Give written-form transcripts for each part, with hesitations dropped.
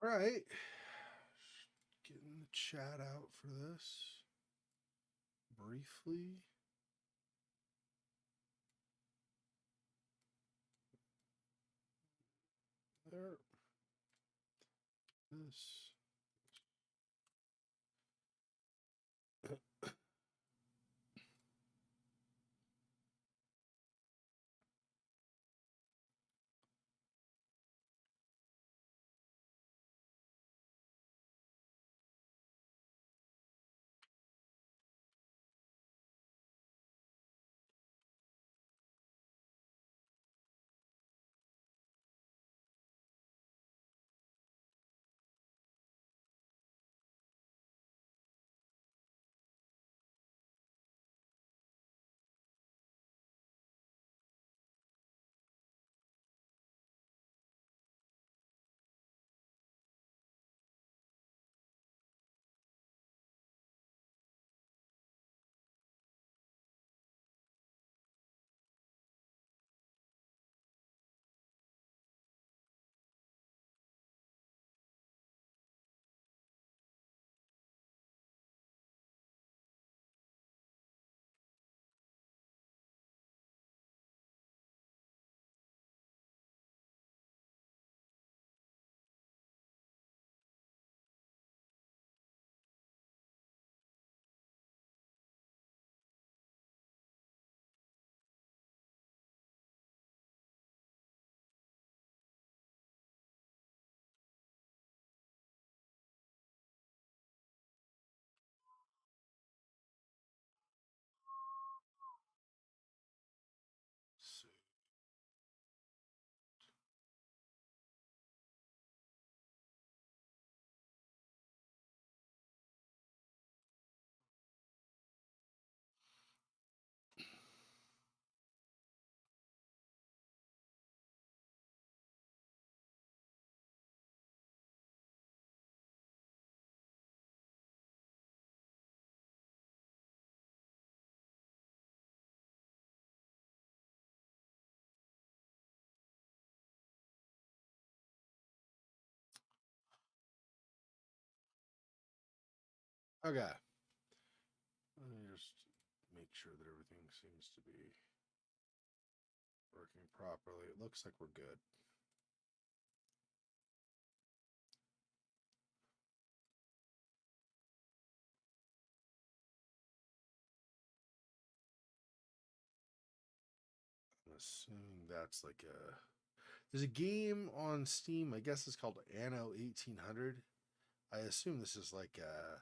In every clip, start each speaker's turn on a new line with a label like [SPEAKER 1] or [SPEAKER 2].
[SPEAKER 1] All right. Getting the chat out for this briefly. There. This. So, okay. Let me just make sure that everything seems to be working properly. It looks like we're good. I'm assuming that's like a. There's a game on Steam. I guess it's called Anno 1800. I assume this is like a,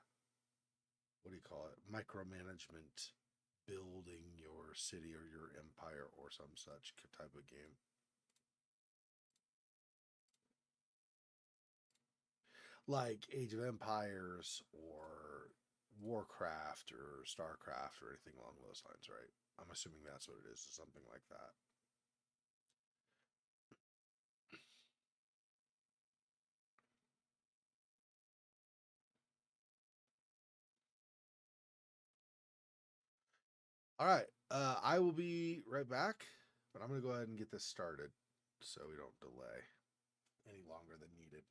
[SPEAKER 1] what do you call it? Micromanagement, building your city or your empire or some such type of game. Like Age of Empires or Warcraft or Starcraft or anything along those lines, right? I'm assuming that's what it is, something like that. All right. I will be right back, but I'm going to go ahead and get this started so we don't delay any longer than needed.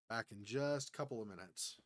[SPEAKER 1] Back in just a couple of minutes.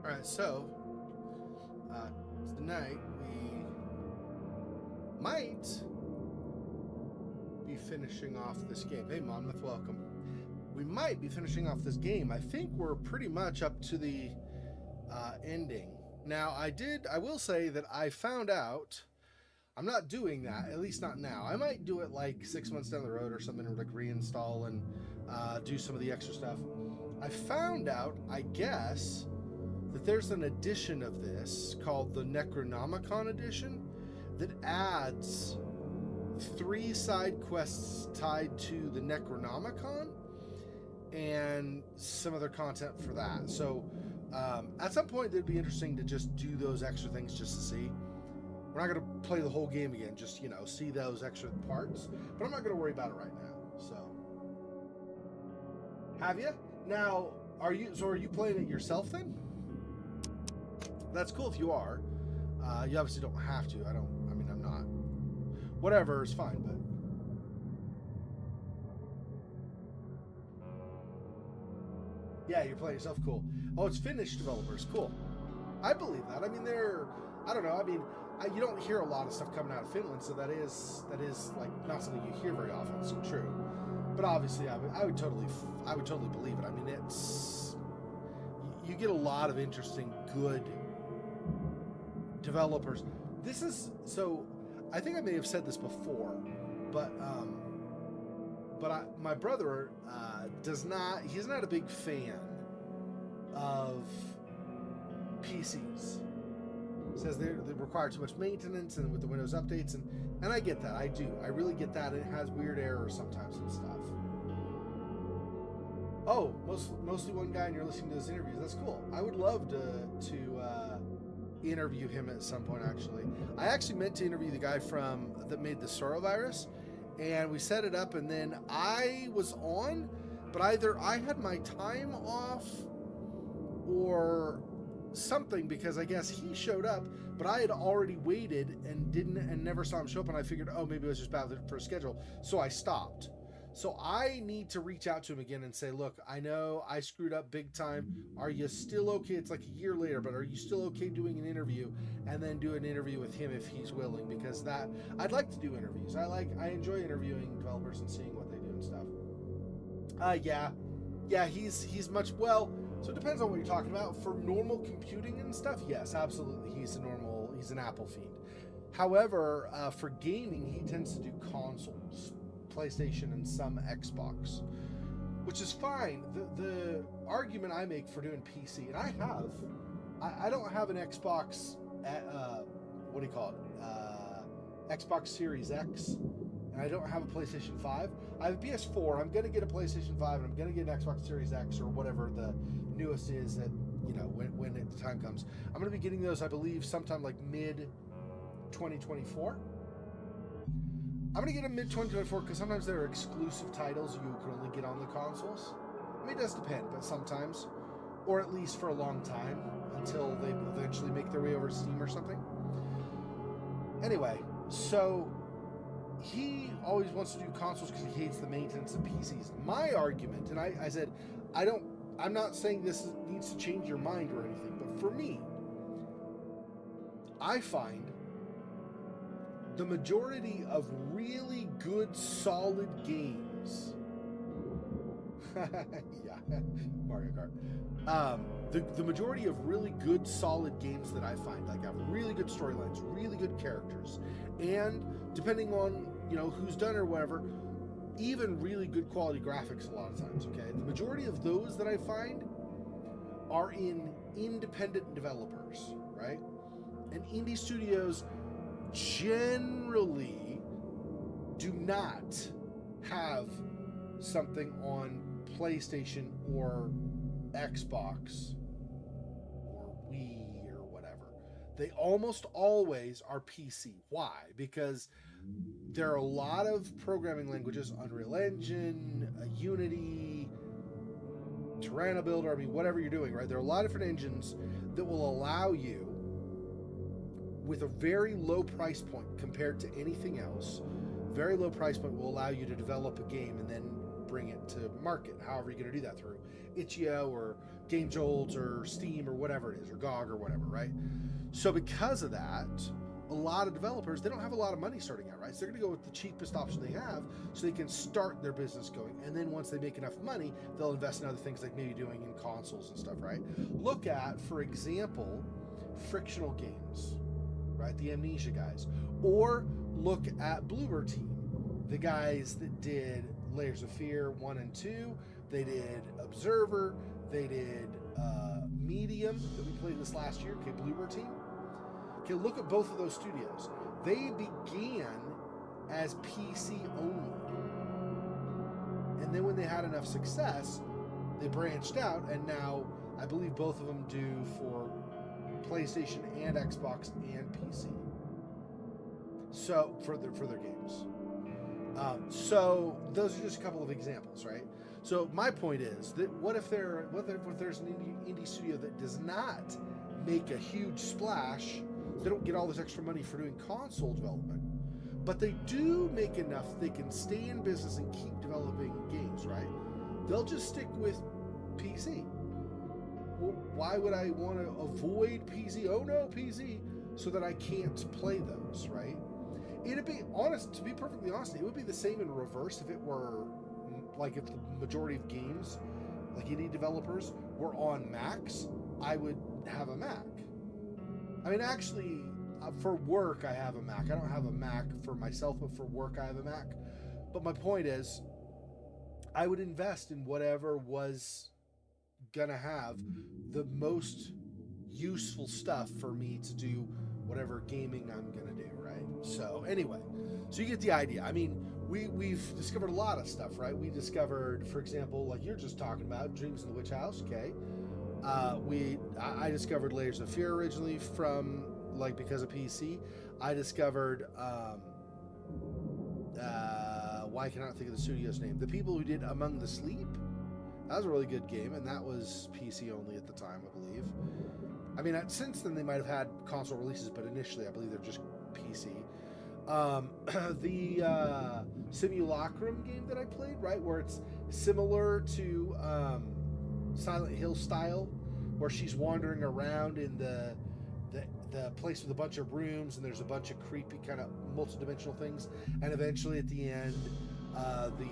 [SPEAKER 1] All right, so tonight we might be finishing off this game. Hey, Monmouth, welcome. We might be finishing off this game. I think we're pretty much up to the ending. Now, I will say that I found out I'm not doing that, at least not now. I might do it like 6 months down the road or something, or like reinstall and do some of the extra stuff. I found out, I guess, that there's an edition of this called the Necronomicon edition that adds 3 side quests tied to the Necronomicon and some other content for that. So at some point it'd be interesting to just do those extra things just to see. We're not going to play the whole game again, just, see those extra parts, but I'm not going to worry about it right now. So have you? Now, are you playing it yourself then? That's cool if you are. You obviously don't have to. I'm not. Whatever is fine, but yeah, you're playing yourself. Cool. Oh, it's Finnish developers. Cool. I believe that. I mean, I don't know. I mean, you don't hear a lot of stuff coming out of Finland, so that is like not something you hear very often. So true. But obviously, I would totally believe it. I mean, you get a lot of interesting, good developers. This is so. I think I may have said this before, but my brother does not. He's not a big fan of PCs. Says they require too much maintenance and with the Windows updates, and I get that. I do. I really get that. It has weird errors sometimes and stuff. Oh, mostly one guy, and you're listening to his interviews. That's cool. I would love to interview him at some point. I actually meant to interview the guy that made the Sorovirus, and we set it up, and then I was on, but either I had my time off or something, because I guess he showed up, but I had already waited and never saw him show up, and I figured, oh, maybe it was just bad for a schedule, so I stopped. So I need to reach out to him again and say, look, I know I screwed up big time. Are you still okay? It's like a year later, but are you still okay doing an interview, and then do an interview with him if he's willing? Because I'd like to do interviews. I enjoy interviewing developers and seeing what they do and stuff. Yeah, he's much, well, so it depends on what you're talking about. For normal computing and stuff, yes, absolutely. He's an Apple fiend. However, for gaming, he tends to do consoles, PlayStation and some Xbox, which is fine. The argument I make for doing PC, and I don't have an Xbox, what do you call it? Xbox Series X, and I don't have a PlayStation 5. I have a PS4. I'm going to get a PlayStation 5, and I'm going to get an Xbox Series X or whatever the newest is that, when the time comes. I'm going to be getting those, I believe, sometime like mid-2024. I'm going to get them mid-2024 because sometimes there are exclusive titles you can only get on the consoles. I mean, it does depend, but sometimes. Or at least for a long time, until they eventually make their way over to Steam or something. Anyway, so he always wants to do consoles because he hates the maintenance of PCs. My argument, and I said, I'm not saying this needs to change your mind or anything, but for me, I find the majority of really good, solid games. Yeah, Mario Kart. The majority of really good, solid games that I find, like, have really good storylines, really good characters, and depending on who's done or whatever, even really good quality graphics a lot of times. Okay, the majority of those that I find are in independent developers, right? And indie studios generally do not have something on PlayStation or Xbox or Wii or whatever. They almost always are PC. Why? Because there are a lot of programming languages, Unreal Engine, Unity, Tirana Builder, whatever you're doing, right? There are a lot of different engines that will allow you, with a very low price point compared to anything else, very low price point will allow you to develop a game and then bring it to market. However you're going to do that, through itch.io or Game Jolt or Steam or whatever it is, or GOG or whatever, right? So because of that, a lot of developers, they don't have a lot of money starting out, right? So they're going to go with the cheapest option they have so they can start their business going. And then once they make enough money, they'll invest in other things, like maybe doing in consoles and stuff, right? Look at, for example, Frictional Games, right? The Amnesia guys. Or look at Bloober Team, the guys that did Layers of Fear 1 and 2. They did Observer. They did Medium that we played this last year. Okay, Bloober Team. Okay, look at both of those studios. They began as PC only. And then when they had enough success, they branched out, and now I believe both of them do for PlayStation and Xbox and PC. So for their games. So those are just a couple of examples, right? So my point is that what if there's an indie studio that does not make a huge splash? They don't get all this extra money for doing console development, but they do make enough they can stay in business and keep developing games, right? They'll just stick with PC. Well, why would I want to avoid PC? Oh no, PC, so that I can't play those, right? It'd be honest, to be perfectly honest, it would be the same in reverse if it were like if the majority of games, like indie developers, were on Macs. I would have a Mac. I mean, actually, for work, I have a Mac. I don't have a Mac for myself, but for work, I have a Mac. But my point is, I would invest in whatever was gonna have the most useful stuff for me to do whatever gaming I'm gonna do, right? So anyway, so you get the idea. I mean, we've discovered a lot of stuff, right? We discovered, for example, like you're just talking about, Dreams in the Witch House, okay? I discovered Layers of Fear originally from, like, because of PC. I discovered, why can I not think of the studio's name? The people who did Among the Sleep. That was a really good game, and that was PC only at the time, I believe. I mean, since then they might have had console releases, but initially I believe they're just PC. The Simulacrum game that I played, right, where it's similar to Silent Hill style, where she's wandering around in the place with a bunch of rooms, and there's a bunch of creepy kind of multi-dimensional things, and eventually at the end, the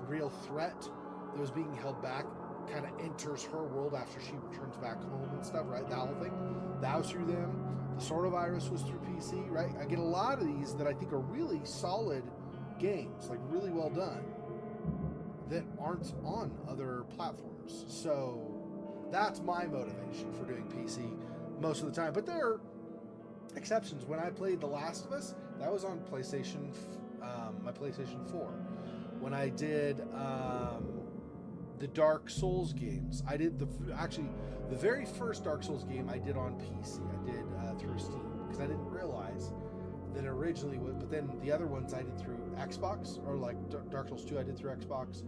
[SPEAKER 1] real threat that was being held back kind of enters her world after she returns back home and stuff, right? That whole thing. That was through them. The Sortovirus was through PC, right? I get a lot of these that I think are really solid games, like really well done, that aren't on other platforms. So that's my motivation for doing PC most of the time. But there are exceptions. When I played The Last of Us, that was on PlayStation, my PlayStation 4. When I did the Dark Souls games, I did the very first Dark Souls game I did on PC. I did through Steam, because I didn't realize that it originally was, but then the other ones I did through Xbox, or like Dark Souls 2 I did through Xbox.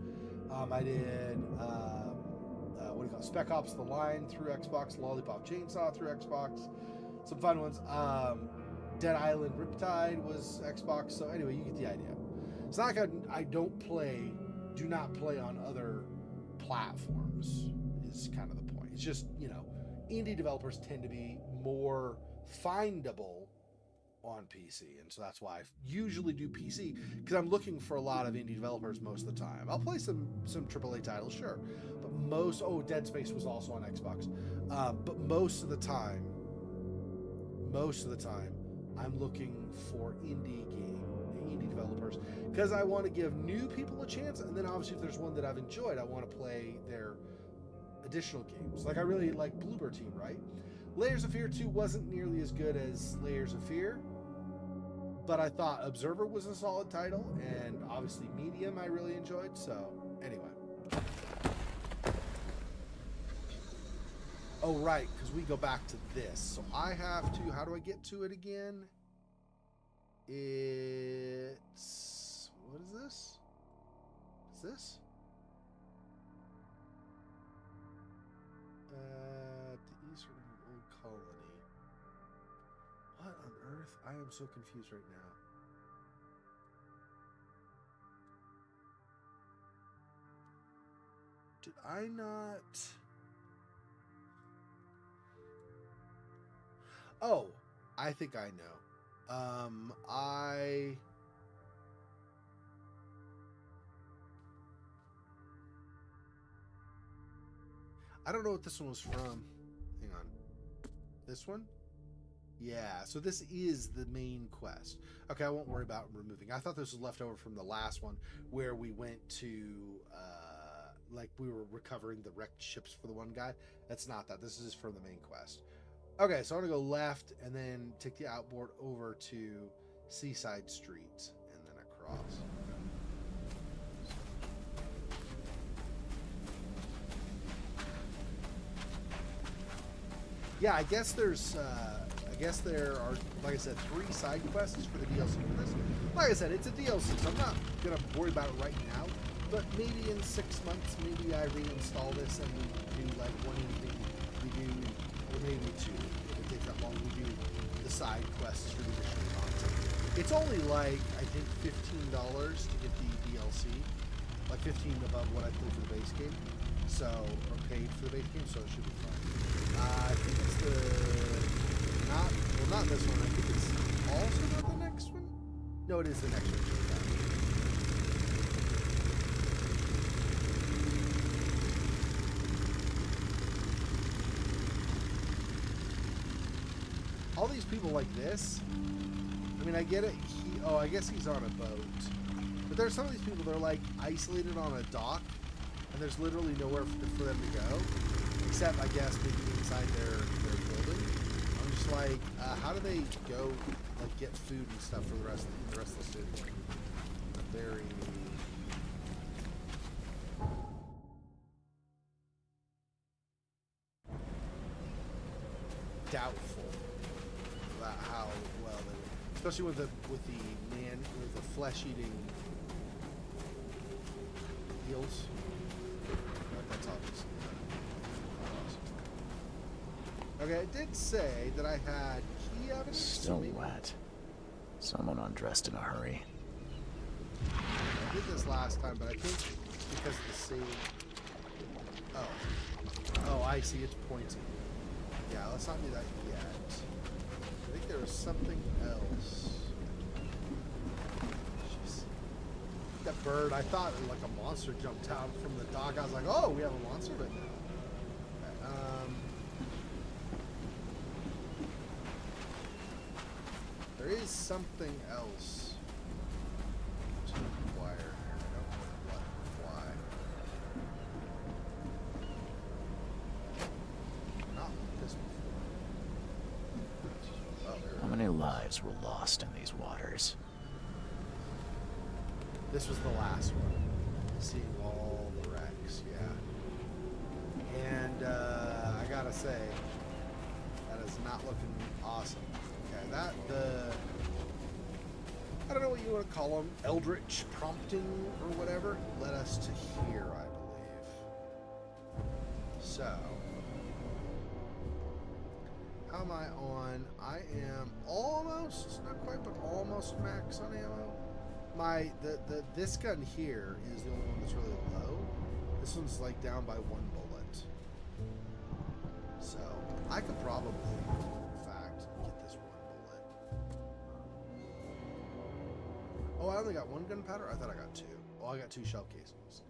[SPEAKER 1] I did what do you call it? Spec Ops: The Line through Xbox, Lollipop Chainsaw through Xbox. Some fun ones. Dead Island Riptide was Xbox. So anyway, you get the idea. It's not like I do not play on other platforms, is kind of the point. It's just, indie developers tend to be more findable on PC, and so that's why I usually do PC, because I'm looking for a lot of indie developers most of the time. I'll play some AAA titles, sure, but Dead Space was also on Xbox, but most of the time I'm looking for indie developers, because I want to give new people a chance, and then obviously if there's one that I've enjoyed, I want to play their additional games. Like I really like Bloober Team, right? Layers of Fear 2 wasn't nearly as good as Layers of Fear, but I thought Observer was a solid title, and obviously Medium I really enjoyed. So anyway. Oh, right, because we go back to this. So I have to, how do I get to it again? It's, what is this? Is this? The eastern old colony. What on earth? I am so confused right now. Did I not? Oh, I think I know. I don't know what this one was from. Hang on. This one? Yeah, so this is the main quest. Okay, I won't worry about removing. I thought this was left over from the last one where we went to, like we were recovering the wrecked ships for the one guy. That's not that. This is from the main quest. Okay, so I'm going to go left and then take the outboard over to Seaside Street and then across. Yeah, I guess there are, like I said, 3 side quests for the DLC for this. Like I said, it's a DLC, so I'm not going to worry about it right now. But maybe in 6 months, maybe I reinstall this and we do like one evening. We do, or maybe 2. If it takes that long, we do the side quests for the additional content. It's only like, I think, $15 to get the DLC. Like 15 above what I paid for the base game. So, or paid for the base game, so it should be fun. I think it's not this one. I think it's also not the next one. No, it is the next one. All these people like this. I mean, I get it. I guess he's on a boat. But there's some of these people that are like isolated on a dock, and there's literally nowhere for them to go, except I guess maybe inside their building. I'm just like, how do they go like get food and stuff for the rest of the city? Very doubtful about how well they, especially with the flesh-eating eels. That's obvious. Okay, it did say that I had key evidence.
[SPEAKER 2] Still wet. Someone undressed in a hurry.
[SPEAKER 1] I did this last time, but I think because of the save. Oh, I see. It's pointing. Yeah, let's not do that yet. I think there was something else. Jeez. That bird, I thought like a monster jumped out from the dock. I was like, oh, we have a monster, but no. There is something else to acquire here. I don't know what, why. Not like this before. Oh,
[SPEAKER 2] How many lives were lost in these waters?
[SPEAKER 1] This was the last one. Seeing all the wrecks, yeah. And I gotta say, that is not looking awesome. Okay, I don't know what you want to call them, eldritch prompting or whatever, led us to here, I believe. So, how am I on? I am almost, not quite, but almost max on ammo. This gun here is the only one that's really low. This one's like down by 1 bullet. So, I could probably, in fact, get this 1 bullet. Oh, I only got 1 gunpowder? I thought I got 2. Oh, I got 2 shell casings.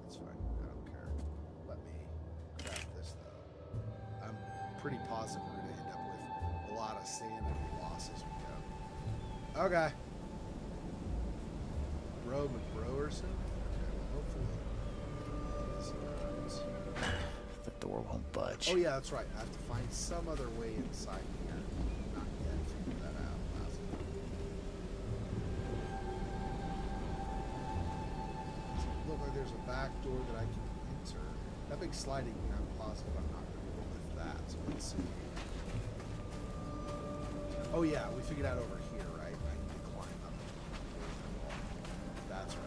[SPEAKER 1] It's fine. I don't care. Let me grab this, though. I'm pretty positive we're going to end up with a lot of sanity loss as we go. Okay. Bro McBrowerson? Okay, well, hopefully it is not.
[SPEAKER 2] The door won't budge.
[SPEAKER 1] Oh, yeah, that's right. I have to find some other way inside here. Not yet. Figure that out. Look like there's a back door that I can enter. That big sliding here, I'm positive I'm not going to go with that. So let's see. Oh, yeah, we figured out over here, right? I need to climb up. That's right.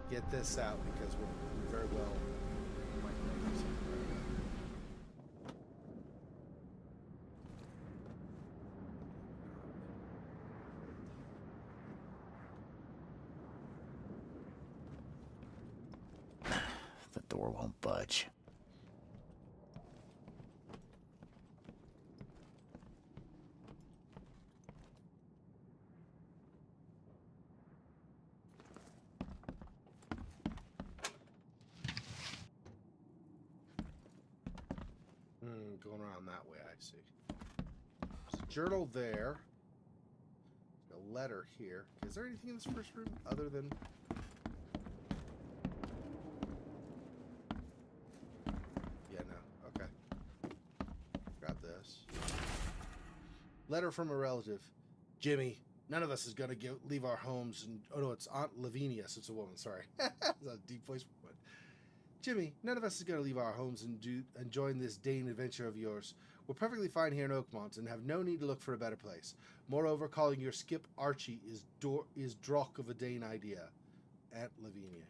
[SPEAKER 1] Get this out because we very well might make something right now.
[SPEAKER 2] door won't budge.
[SPEAKER 1] Going around that way, I see. There's a journal there. A letter here. Is there anything in this first room other than... Yeah, no. Okay. Got this. Letter from a relative. Jimmy, none of us is going to leave our homes and... Oh, no, it's Aunt Lavinia. So it's a woman. Sorry. That's a deep voice. But Jimmy, none of us is going to leave our homes and join this Dane adventure of yours. We're perfectly fine here in Oakmont and have no need to look for a better place. Moreover, calling your skip Archie is drock of a Dane idea. Aunt Lavinia.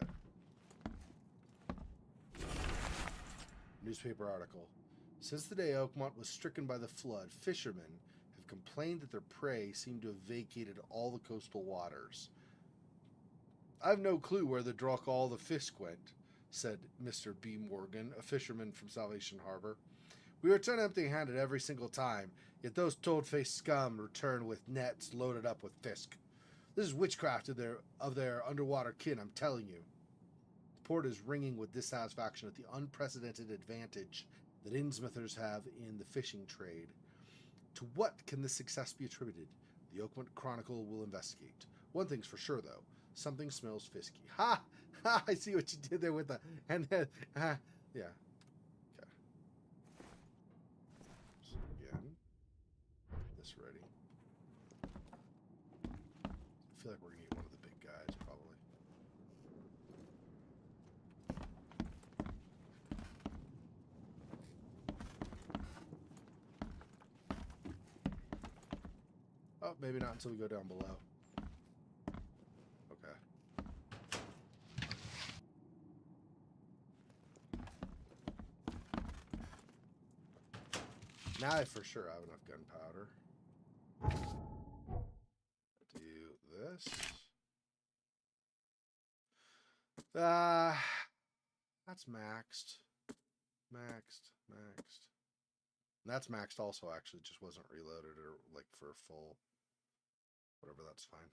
[SPEAKER 1] Okay. Newspaper article. Since the day Oakmont was stricken by the flood, fishermen have complained that their prey seem to have vacated all the coastal waters. I've no clue where the drock all the fish went, said Mr. B. Morgan, a fisherman from Salvation Harbor. We return empty-handed every single time, yet those toad-faced scum return with nets loaded up with fisk. This is witchcraft of their underwater kin, I'm telling you. The port is ringing with dissatisfaction at the unprecedented advantage that Innsmouthers have in the fishing trade. To what can this success be attributed? The Oakmont Chronicle will investigate. One thing's for sure, though. Something smells fisky. Ha! Ha! I see what you did there with the... And then... yeah. Okay. So again. This ready. I feel like we're going to need one of the big guys, probably. Oh, maybe not until we go down below. Now I for sure have enough gunpowder. Do this. That's maxed. Maxed. And that's maxed also, actually. Just wasn't reloaded or like for a full. Whatever, that's fine.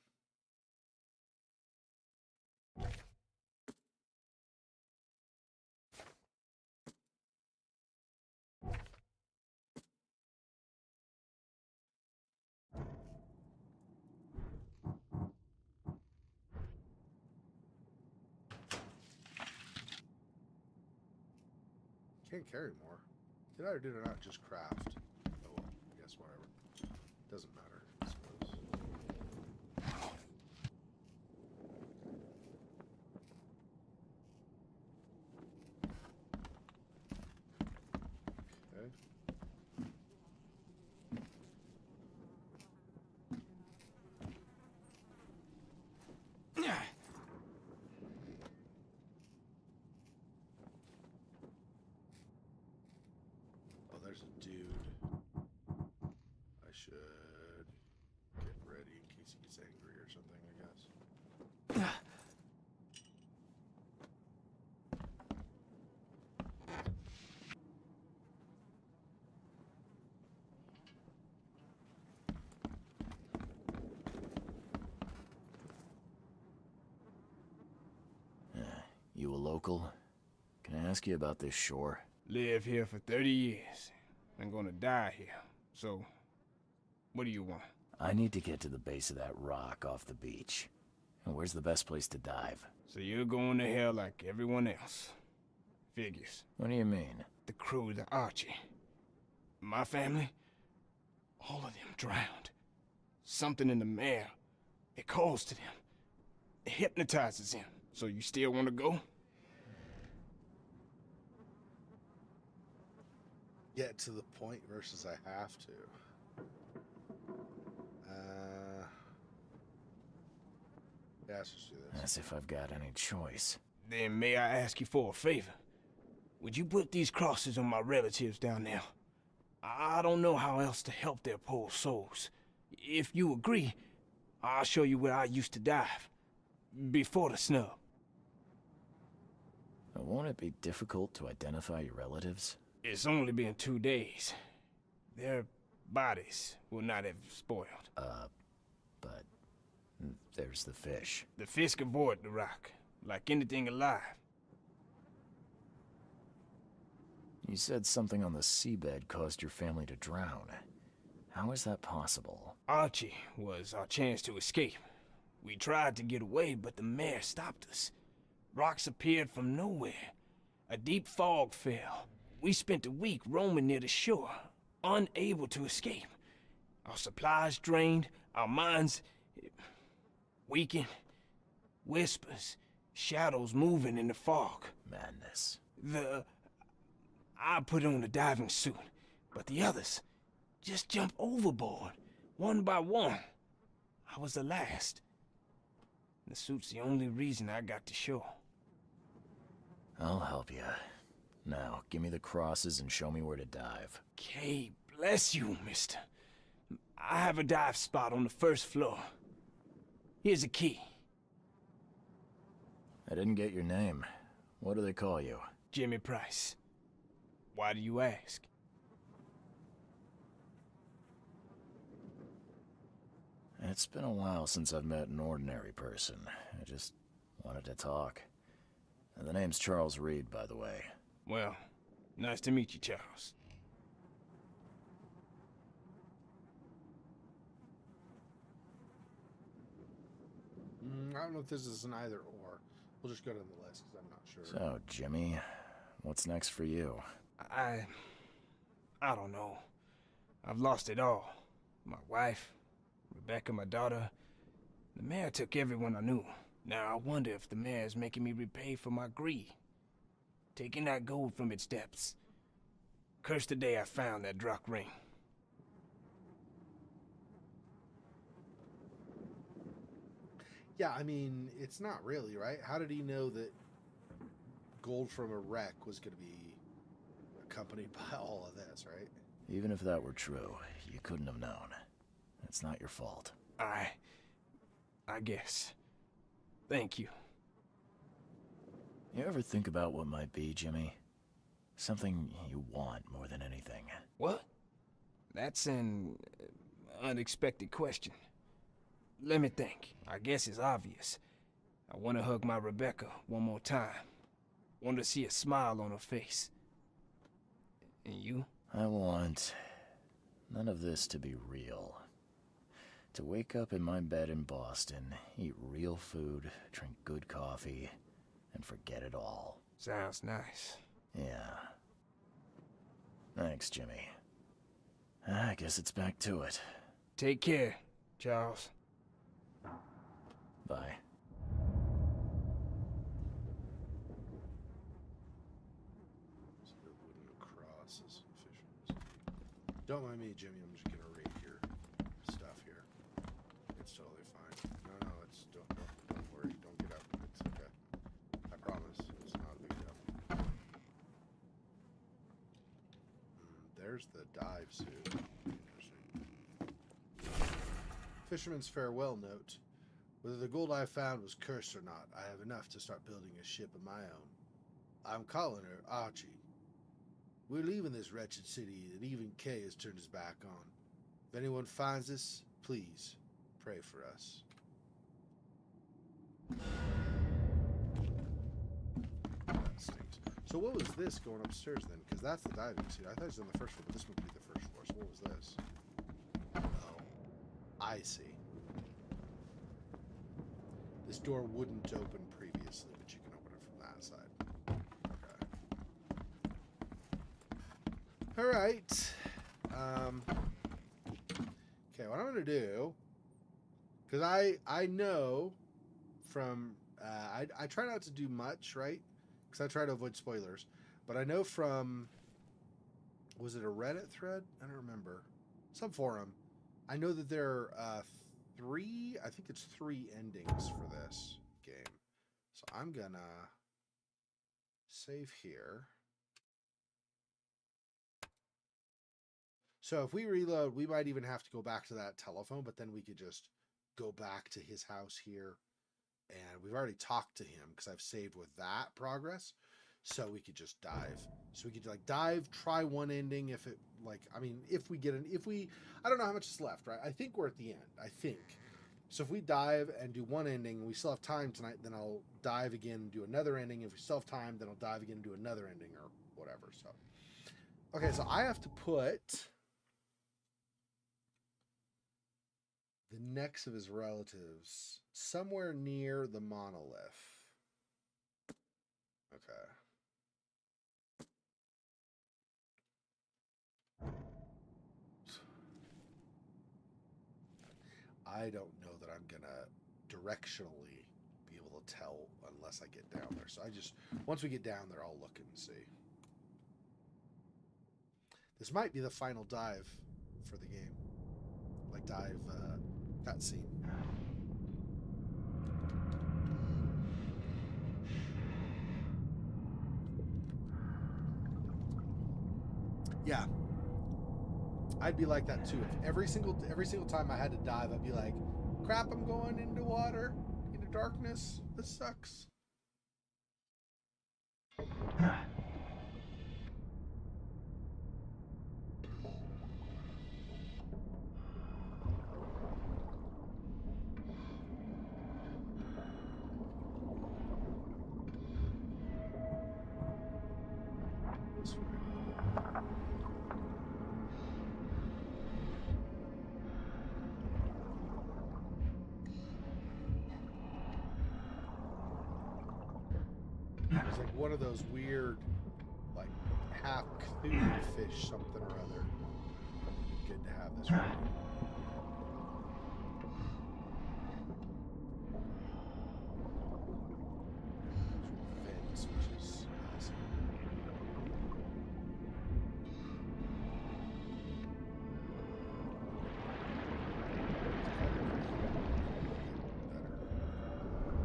[SPEAKER 1] Can't carry more. Did I or did I not just craft? Oh well, I guess whatever. Doesn't matter, I suppose. Okay. There's a dude. I should get ready in case he gets angry or something, I guess.
[SPEAKER 2] You a local? Can I ask you about this shore?
[SPEAKER 3] Live here for 30 years. I'm gonna die here. So, what do you want?
[SPEAKER 2] I need to get to the base of that rock off the beach. And where's the best place to dive?
[SPEAKER 3] So you're going to hell like everyone else. Figures.
[SPEAKER 2] What do you mean?
[SPEAKER 3] The crew of the Archie. My family, all of them drowned. Something in the mare. It calls to them. It hypnotizes them. So you still want to go?
[SPEAKER 1] Get to the point versus I have to. Yeah, let's just do this.
[SPEAKER 2] As if I've got any choice.
[SPEAKER 3] Then may I ask you for a favor? Would you put these crosses on my relatives down there? I don't know how else to help their poor souls. If you agree, I'll show you where I used to dive. Before the snub.
[SPEAKER 2] Won't it be difficult to identify your relatives?
[SPEAKER 3] It's only been 2 days. Their bodies will not have spoiled.
[SPEAKER 2] But there's the fish.
[SPEAKER 3] The fish avoid the rock, like anything alive.
[SPEAKER 2] You said something on the seabed caused your family to drown. How is that possible?
[SPEAKER 3] Archie was our chance to escape. We tried to get away, but the mare stopped us. Rocks appeared from nowhere. A deep fog fell. We spent a week roaming near the shore, unable to escape. Our supplies drained, our minds weakened. Whispers, shadows moving in the fog.
[SPEAKER 2] Madness.
[SPEAKER 3] I put on a diving suit, but the others just jumped overboard, one by one. I was the last. The suit's the only reason I got to shore.
[SPEAKER 2] I'll help you. Now, give me the crosses and show me where to dive.
[SPEAKER 3] Okay, bless you, mister. I have a dive spot on the first floor. Here's a key.
[SPEAKER 2] I didn't get your name. What do they call you?
[SPEAKER 3] Jimmy Price. Why do you ask?
[SPEAKER 2] It's been a while since I've met an ordinary person. I just wanted to talk. The name's Charles Reed, by the way.
[SPEAKER 3] Well, nice to meet you, Charles.
[SPEAKER 1] I don't know if this is an either or. We'll just go to the list because I'm not sure.
[SPEAKER 2] So, Jimmy, what's next for you?
[SPEAKER 3] I don't know. I've lost it all. My wife, Rebecca, my daughter. The mayor took everyone I knew. Now I wonder if the mayor's making me repay for my greed. Taking that gold from its depths. Cursed the day I found that Drock ring.
[SPEAKER 1] Yeah, I mean, it's not really, right? How did he know that gold from a wreck was going to be accompanied by all of this, right?
[SPEAKER 2] Even if that were true, you couldn't have known. It's not your fault.
[SPEAKER 3] I guess. Thank you.
[SPEAKER 2] You ever think about what might be, Jimmy? Something you want more than anything.
[SPEAKER 3] What? That's an unexpected question. Let me think. I guess it's obvious. I want to hug my Rebecca one more time. Want to see a smile on her face. And you?
[SPEAKER 2] I want none of this to be real. To wake up in my bed in Boston, eat real food, drink good coffee, and forget it all.
[SPEAKER 3] Sounds nice.
[SPEAKER 2] Yeah. Thanks, Jimmy. I guess it's back to it.
[SPEAKER 3] Take care, Charles.
[SPEAKER 2] Bye.
[SPEAKER 1] So the wooden crosses, fisherman's. Don't mind me, Jimmy. I'm just gonna read your stuff here. It's totally fine. No, it's don't worry. Don't get up. It's okay. I promise. It's not a big deal. There's the dive suit. Interesting. Fisherman's farewell note. Whether the gold I found was cursed or not, I have enough to start building a ship of my own. I'm calling her Archie. We're leaving this wretched city that even Kay has turned his back on. If anyone finds us, please pray for us. That stinks. So what was this going upstairs then? Because that's the diving suit. I thought it was on the first floor, but this would be the first floor. So what was this? Oh, I see. This door wouldn't open previously, but you can open it from that side. Okay. All right. Okay, what I'm going to do, because I know from, I try not to do much, right? Because I try to avoid spoilers. But I know from, was it a Reddit thread? I don't remember. Some forum. I know that there are I think it's 3 endings for this game. So I'm gonna save here. So if we reload, we might even have to go back to that telephone, but then we could just go back to his house here. And we've already talked to him because I've saved with that progress. so we could just dive. So we could like dive, try one ending if it like I mean if we I don't know how much is left, right? I think we're at the end. I think. So if we dive and do one ending and we still have time tonight, then I'll dive again and do another ending. If we still have time, then I'll dive again and do another ending or whatever. So okay, so I have to put the necks of his relatives somewhere near the monolith. Okay. I don't know that I'm gonna directionally be able to tell unless I get down there. So I just once we get down there, I'll look and see. This might be the final dive for the game, like dive cutscene. Yeah, I'd be like that too. If every single time I had to dive, I'd be like, "Crap, I'm going into water, into darkness. This sucks." This way. It's like one of those weird, like half Cthulhu fish, something or other. It'd be good to have this one. Vents, which is awesome. Better.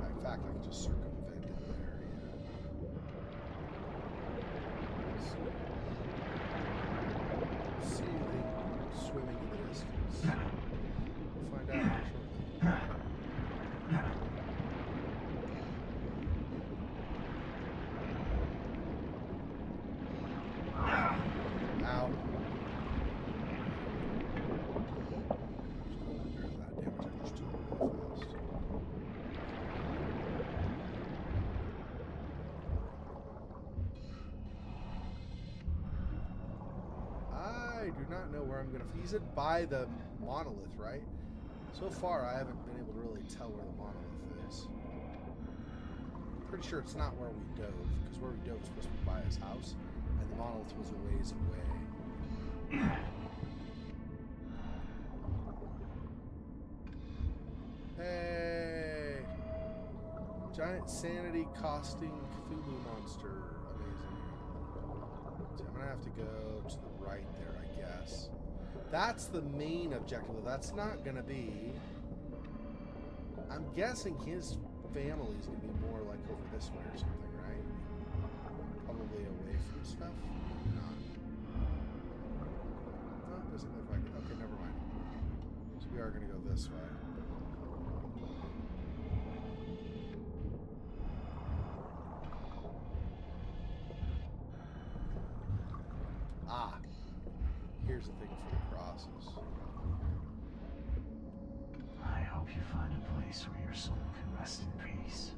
[SPEAKER 1] In fact, I can just circumvent it there. See the swimming in the distance. We'll find out here shortly. Ow. That damage I just took really fast. I do not know where I'm going to... He's by the monolith, right? So far, I haven't been able to really tell where the monolith is. Pretty sure it's not where we dove, because where we dove was supposed to be by his house, and the monolith was a ways away. Hey! Giant sanity costing Cthulhu monster. Amazing. So I'm going to have to go to the right there, I guess. That's the main objective. That's not going to be... I'm guessing his family is going to be more like over this way or something, right? Probably away from stuff. Maybe not. No, it doesn't look like it. Okay, never mind. So we are going to go this way. Ah, here's the thing for the crosses.
[SPEAKER 2] I hope you find a place where your soul can rest in peace.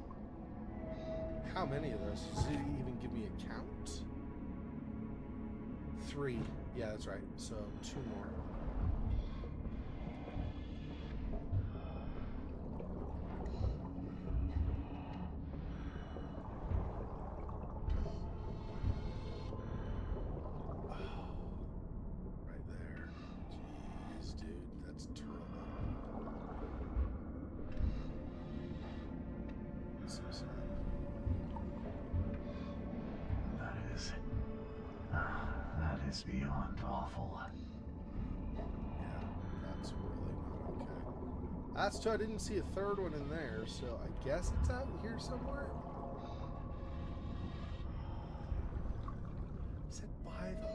[SPEAKER 1] How many of those? Does it even give me a count? 3. Yeah, that's right. So 2 more. Right there. Jeez, dude, that's terrible. So sad.
[SPEAKER 2] That is beyond awful.
[SPEAKER 1] Yeah, that's really not okay. That's true. I didn't see a third one in there, so I guess it's out here somewhere. He said by the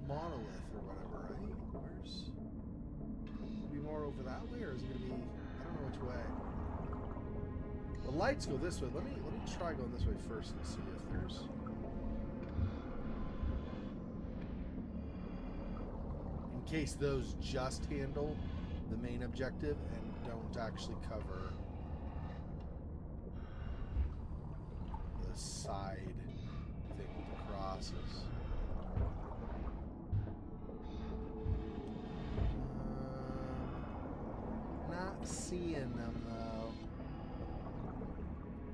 [SPEAKER 1] monolith or whatever, right? Where's... Will it be more over that way, or is it going to be... I don't know which way. The lights go this way. Let me try going this way first and see if there's. In case those just handle the main objective and don't actually cover the side thing with the crosses. Not seeing them though.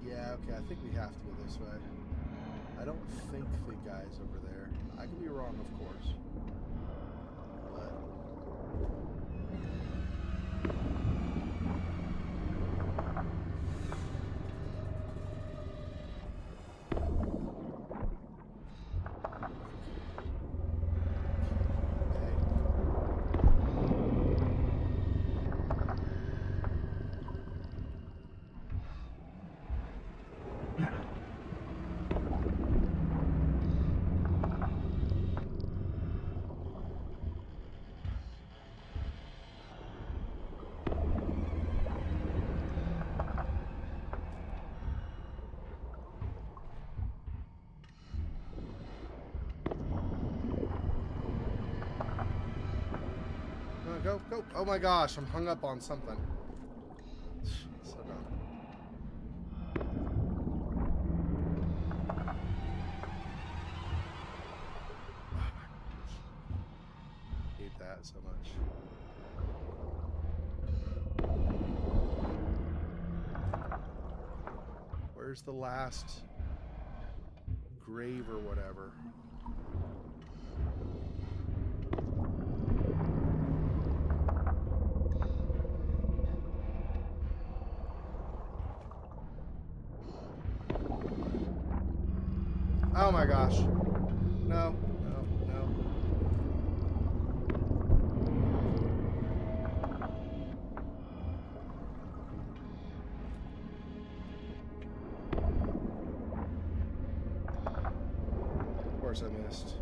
[SPEAKER 1] Yeah, okay, I think we have to go this way. I don't think the guy's over there. I could be wrong, of course. But go, go. Oh my gosh, I'm hung up on something. So dumb. Hate that so much. Where's the last grave or whatever? Oh my gosh. No, no, no. Of course I missed.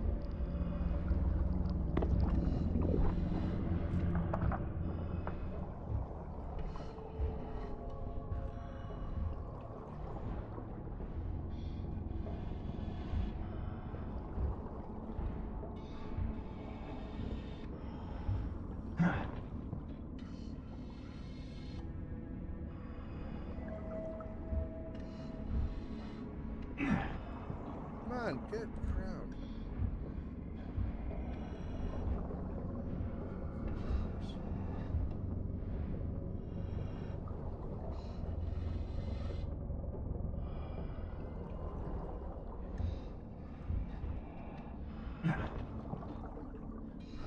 [SPEAKER 1] Come on, get around.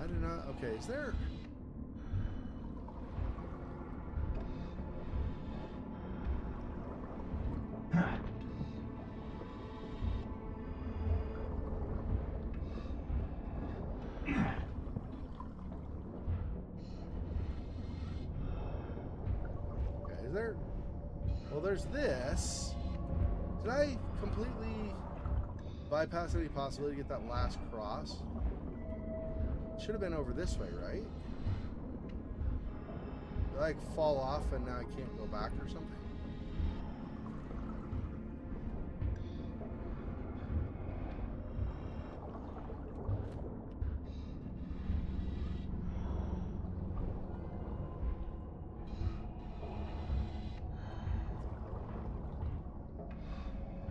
[SPEAKER 1] I do not. Okay, is there? Okay, is there? Well, there's this. Did I completely bypass any possibility to get that last cross? Should have been over this way, right? Did I like fall off and now I can't go back or something?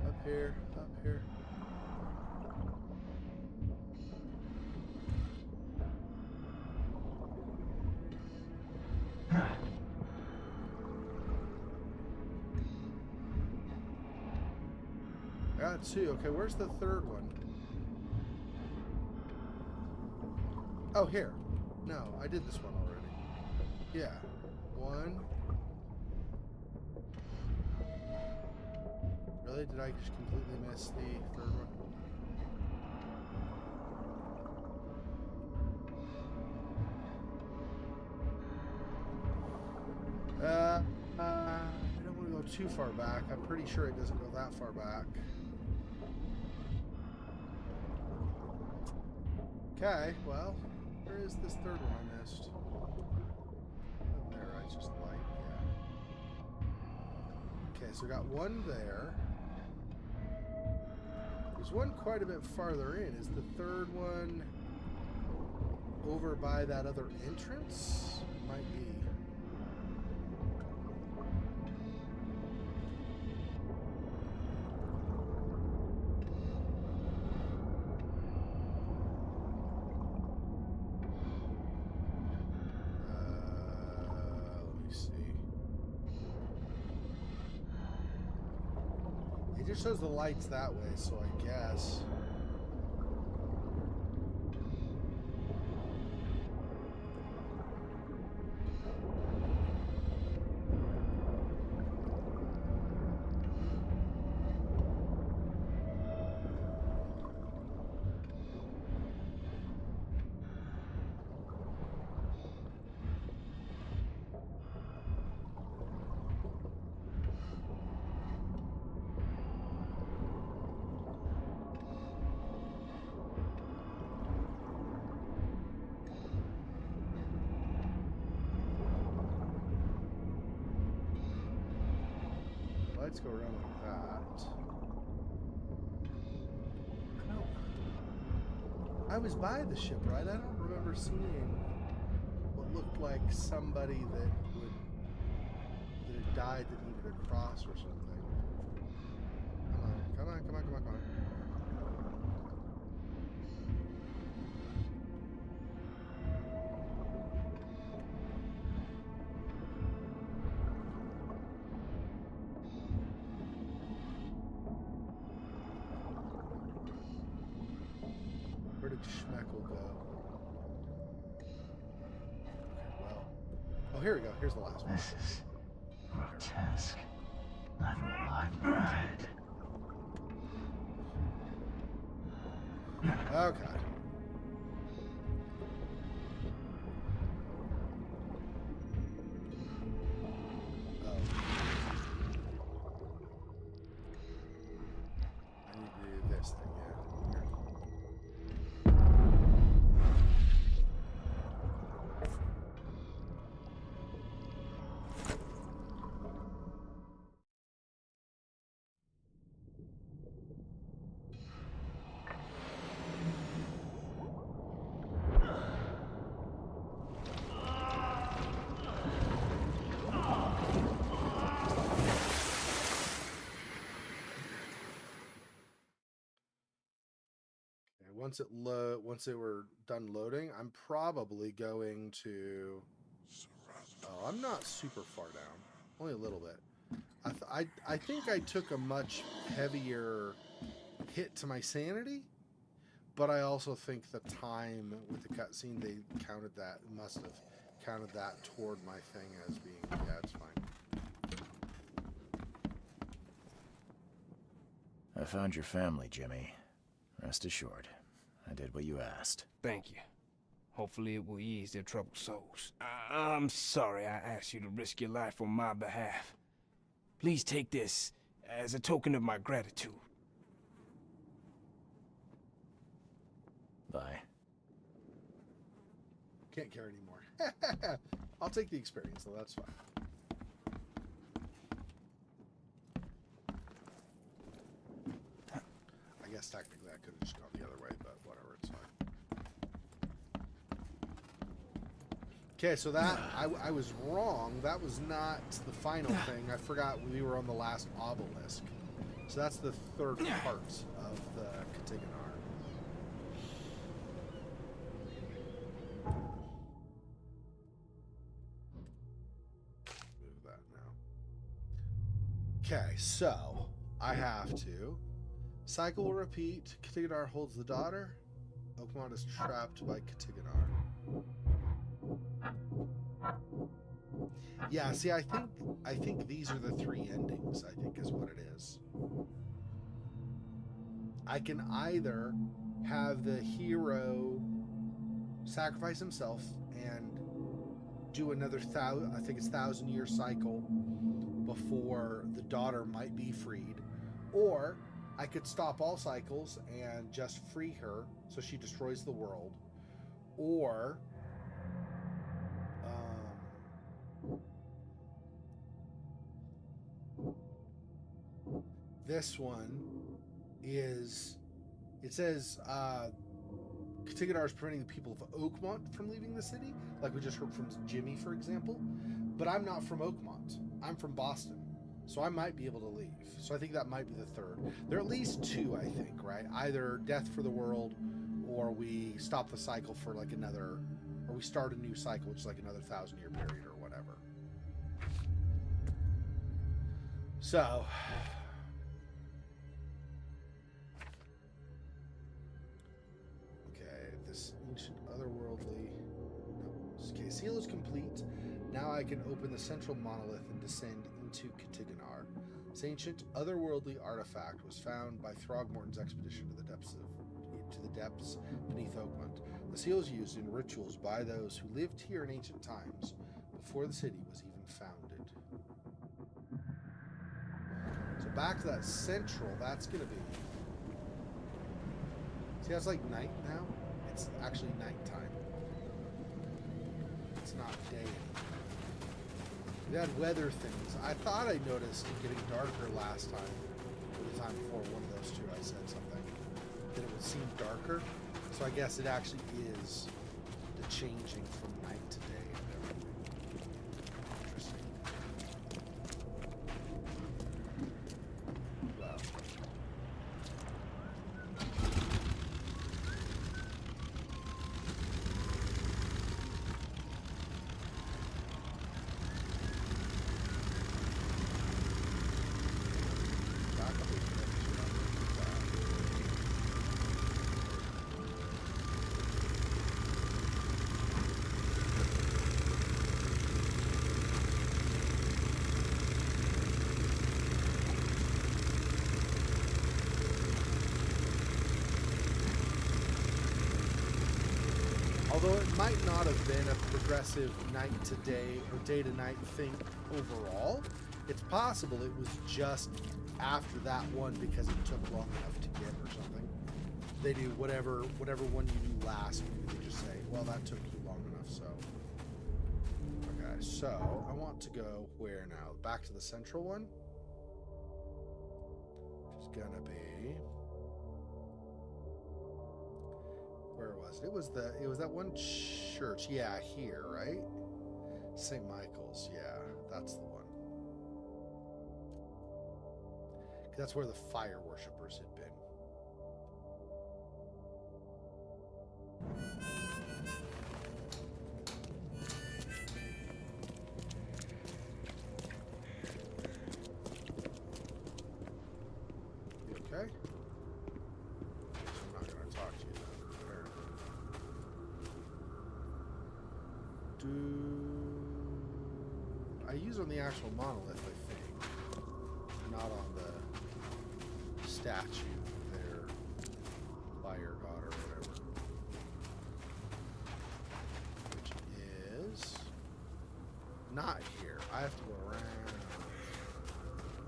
[SPEAKER 1] Up here, up here. I got two. Okay, where's the third one? Oh, here. No, I did this one already. Yeah. One. Really? Did I just completely miss the third one? I don't want to go too far back. I'm pretty sure it doesn't go that far back. Okay, well, where is this third one I missed? Up there, right? Just light, Okay, so we got one there. There's one quite a bit farther in. Is the third one over by that other entrance? Might be. Let me see. It just shows the lights that way, so I guess. Lights go around like that. I was by the ship, right? I don't remember seeing what looked like somebody that had died that needed a cross or something. Come on. Where did Schmeckle go? Okay, well. Oh, here we go. Here's the last one.
[SPEAKER 2] This is grotesque. I'm alive bread.
[SPEAKER 1] Okay. Oh. I need to do this thing, yeah. Here. Once they were done loading, I'm probably going to. Oh, I'm not super far down, only a little bit. I think I took a much heavier hit to my sanity, but I also think the time with the cutscene they must have counted that toward my thing as being it's fine.
[SPEAKER 2] I found your family, Jimmy. Rest assured. I did what you asked.
[SPEAKER 3] Thank you. Hopefully it will ease their troubled souls. I'm sorry I asked you to risk your life on my behalf. Please take this as a token of my gratitude.
[SPEAKER 2] Bye.
[SPEAKER 1] Can't care anymore. I'll take the experience, though. That's fine. I guess technically I could have just gone the other way, but whatever, it's fine. Okay, so that, I was wrong. That was not the final thing. I forgot we were on the last obelisk. So that's the third part of the Katiganar. Move that now. Okay, so I have to. Cycle will repeat. Katiganar holds the daughter. Oakmont is trapped by Katiganar. Yeah, see, I think these are the three endings, I think is what it is. I can either have the hero sacrifice himself and do another 1,000-year cycle before the daughter might be freed, or I could stop all cycles and just free her so she destroys the world, or This one is, it says, Katiganar is preventing the people of Oakmont from leaving the city, like we just heard from Jimmy, for example. But I'm not from Oakmont. I'm from Boston. So I might be able to leave. So I think that might be the third. There are at least two, I think, right? Either death for the world, or we stop the cycle for like another, or we start a new cycle, which is like another 1,000-year period or whatever. So, okay, this ancient otherworldly, no, okay, seal is complete. Now I can open the central monolith and descend into Katiganar. This ancient otherworldly artifact was found by Throgmorton's expedition to the depths beneath Oakmont. The seal is used in rituals by those who lived here in ancient times, before the city was even founded. So back to that central, that's gonna be. See, that's like night now. It's actually nighttime. It's not day anymore. We had weather things. I thought I noticed it getting darker last time, or the time before, one of those two I said something, that it would seem darker. So I guess it actually is the changing from night to day and everything. Interesting. Wow. Although it might not have been a progressive night to day or day to night thing overall, it's possible it was just after that one because it took long enough to get or something. They do whatever one you do last, maybe they just say, well, that took you long enough, so. Okay, so I want to go where now? Back to the central one? Which is gonna be, where was it? It was that one church. Yeah, here, right? St. Michael's. Yeah, that's the one. That's where the fire worshippers had been. You okay? I'm not going to talk to you then, apparently. I use on the actual monolith, I think, not on the statue there, fire god or whatever, which is not here. I have to go around.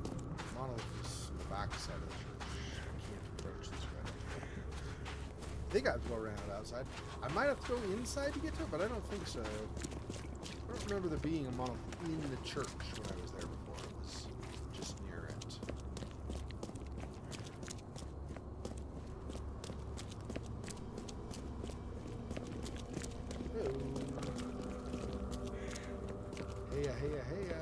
[SPEAKER 1] The monolith is on the back side of the church. I can't approach this way. I think I have to go around outside. I might have to go inside to get to it, but I don't think so. I don't remember there being a monolith in the church when I was there before. It was just near it. Heya, heya, heya.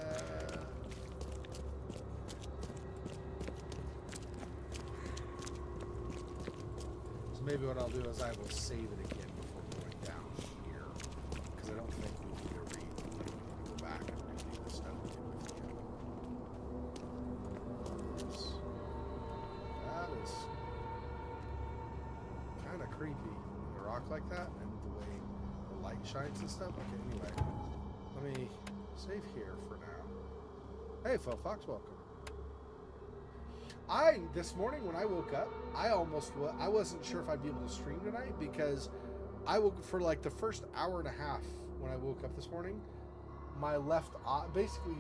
[SPEAKER 1] So maybe what I'll do is I will save it again before going down here. Because I don't think we need to go back and redo the stuff we did with you. That is kind of creepy. A rock like that and the way the light shines and stuff. Okay, anyway. Let me save here for now. Hey, Phil Fox, welcome. This morning when I woke up, I wasn't sure if I'd be able to stream tonight because I woke for like the first hour and a half when I woke up this morning. My left eye, basically,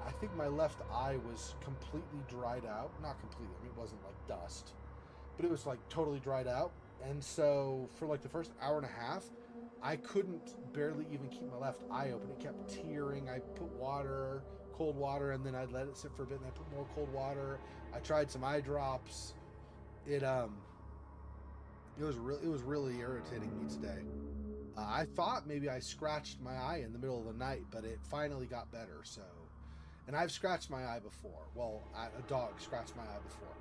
[SPEAKER 1] I think my left eye was completely dried out. Not completely, I mean, it wasn't like dust, but it was like totally dried out. And so for like the first hour and a half, I couldn't barely even keep my left eye open. It kept tearing. I put water, cold water, and then I'd let it sit for a bit, and I put more cold water. I tried some eye drops. It was really irritating me today. I thought maybe I scratched my eye in the middle of the night, but it finally got better. So, and I've scratched my eye before. Well, a dog scratched my eye before,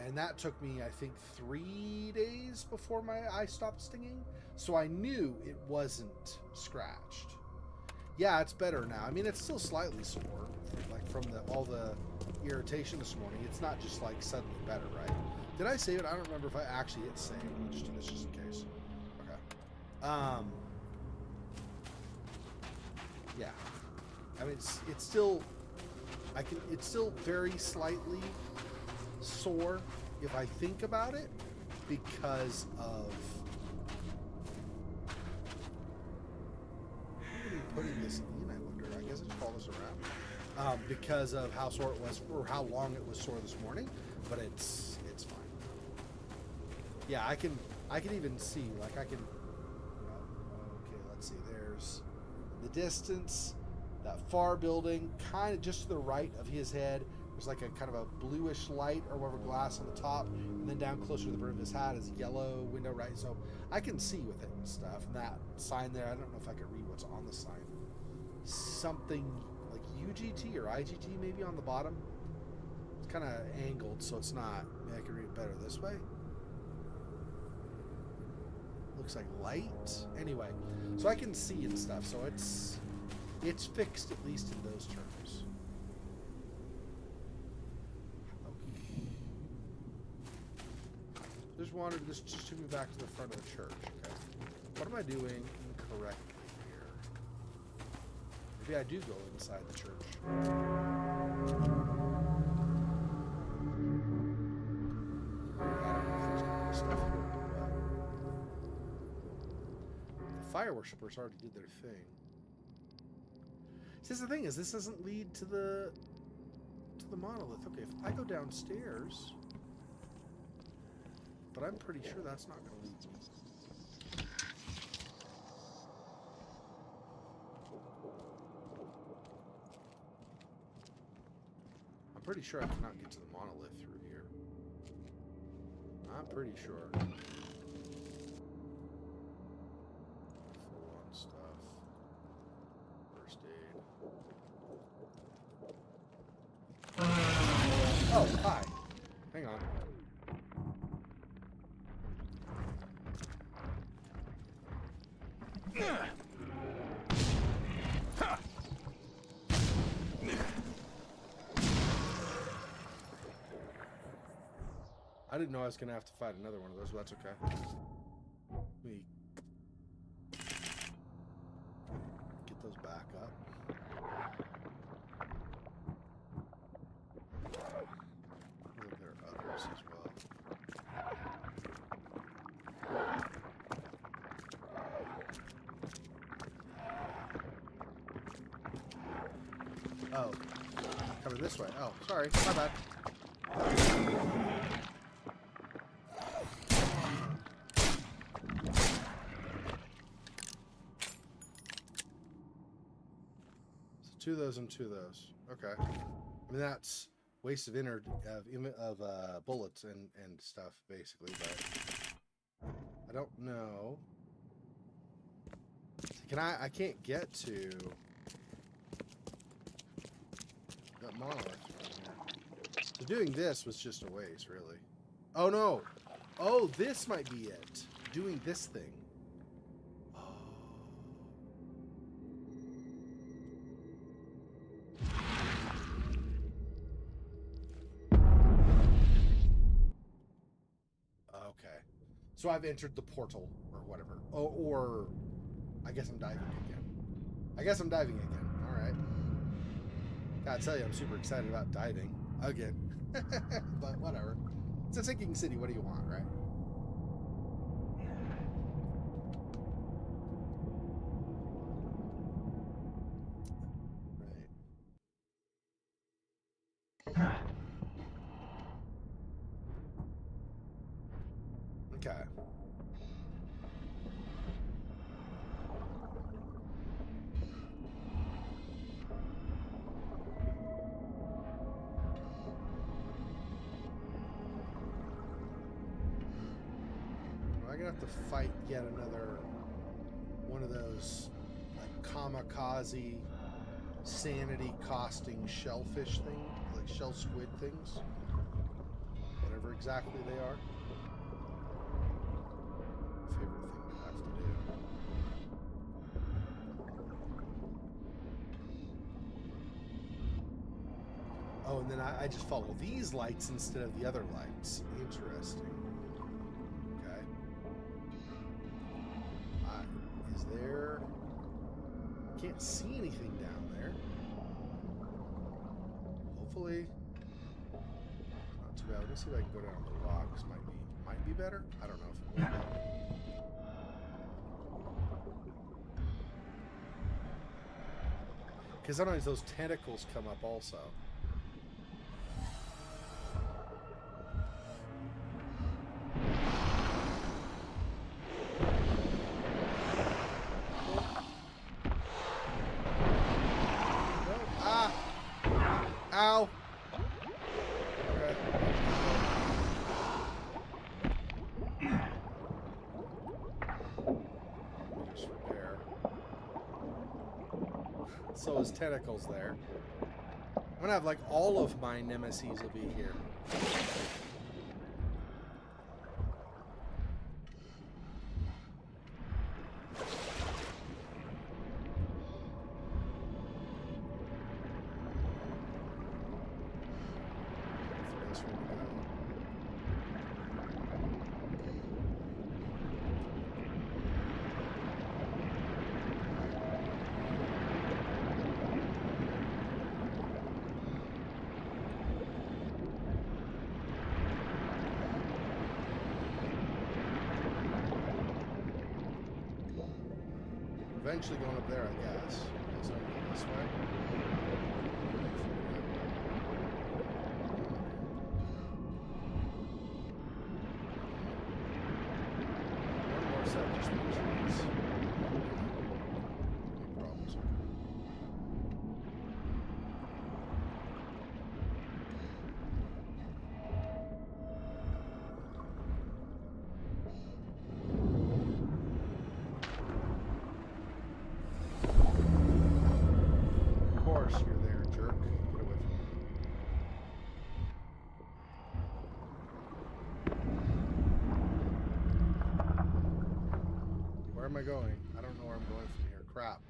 [SPEAKER 1] and that took me, I think, 3 days before my eye stopped stinging. So I knew it wasn't scratched. Yeah, it's better now. I mean, it's still slightly sore, like from all the irritation this morning. It's not just like suddenly better, right? Did I save it? I don't remember if I actually hit save. I'll just do this just in case. Okay. Yeah. I mean, it's still, it's still very slightly sore if I think about it, because of putting this in, I wonder. I guess I just follow this around. Because of how sore it was, or how long it was sore this morning, but it's fine. Yeah, I can even see, like I can, okay, let's see, there's the distance, that far building, kind of just to the right of his head. There's like a kind of a bluish light or whatever glass on the top, and then down closer to the brim of his hat is yellow window, right? So I can see with it and stuff. And that sign there, I don't know if I can read what's on the sign. Something like UGT or IGT maybe on the bottom. It's kind of angled, so it's not. Maybe I can read it better this way. Looks like light. Anyway, so I can see and stuff. So it's fixed, at least in those terms. Just wanted this just to move back to the front of the church. Okay, what am I doing incorrectly here? Maybe I do go inside the church. I don't know if there's gonna be stuff here. The fire worshippers already did their thing. See, the thing is, this doesn't lead to the monolith. Okay, if I go downstairs. But I'm pretty sure that's not going to lead me. I'm pretty sure I cannot get to the monolith through here. I'm pretty sure. Full on stuff. First aid. Oh, hi. Hang on. I didn't know I was going to have to fight another one of those, but that's okay. Let me get those back up. Look, there are others as well. Oh, coming this way. Oh, sorry, my bad. Two of those and two of those. Okay. I mean, that's waste of bullets and stuff, basically, but I don't know. I can't get to that monolith right here. So doing this was just a waste, really. Oh, no. Oh, this might be it. Doing this thing. So I've entered the portal, or whatever. Or I guess I'm diving again. All right. Gotta tell you, I'm super excited about diving again. But whatever. It's a sinking city. What do you want, right? Right. Okay. have to fight yet another one of those like kamikaze sanity costing shellfish thing, like shell squid things. Whatever exactly they are. Favorite thing to have to do. Oh, and then I just follow these lights instead of the other lights. Interesting. Okay. Is there... Can't see anything down there. Hopefully... Not too bad. Let me see if I can go down the rocks. Might be better. I don't know if it will be. Because sometimes those tentacles come up also. Ow! Okay. Just repair. So his tentacles there. I'm gonna have like all of my nemesis will be here. Eventually going up there, I guess. Is it this way? One more set, just make sure these any problems. Of course you're there, jerk. Get away from me. Where am I going? I don't know where I'm going from here. Crap.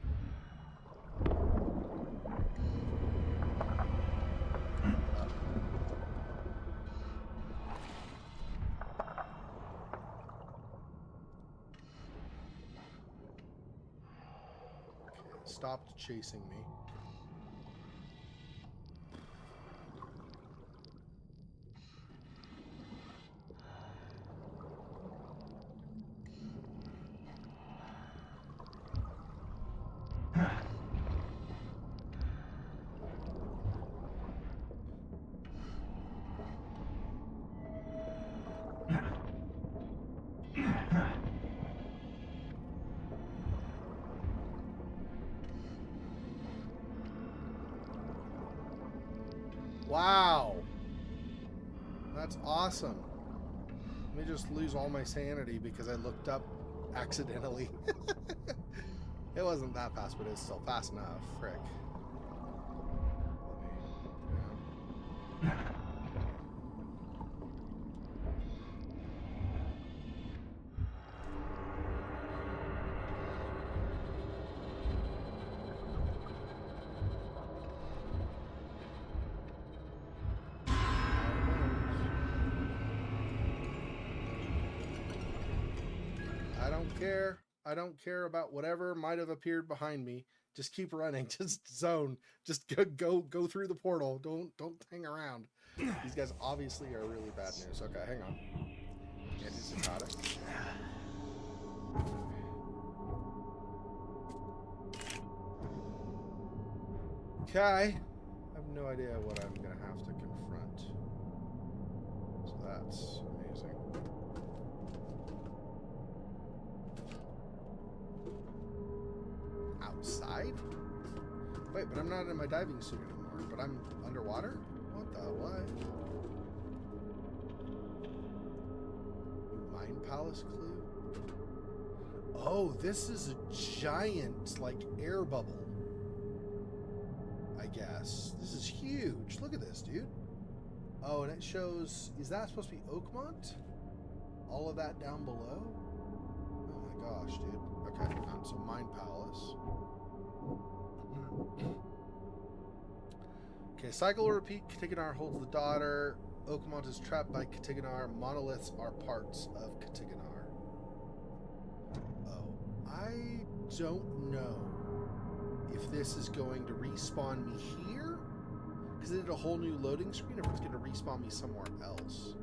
[SPEAKER 1] Okay, it stopped chasing me. Wow. That's awesome. Let me just lose all my sanity because I looked up accidentally. It wasn't that fast, but it's still fast enough. Frick. I don't care. I don't care about whatever might have appeared behind me. Just keep running. Just zone. Just go through the portal. Don't hang around. These guys obviously are really bad news. Okay, hang on. Antipsychotic. Okay. I have no idea what I'm gonna have to confront. So that's amazing. Outside? Wait, but I'm not in my diving suit anymore. But I'm underwater? What the what? Mind Palace clue? Oh, this is a giant, like, air bubble. I guess. This is huge. Look at this, dude. Oh, and it shows... Is that supposed to be Oakmont? All of that down below? Oh my gosh, dude. Okay, so Mind Palace. Okay, cycle will repeat. Katiganar holds the daughter. Oakmont is trapped by Katiganar. Monoliths are parts of Katiganar. Oh, I don't know if this is going to respawn me here, because it did a whole new loading screen, or if it's going to respawn me somewhere else.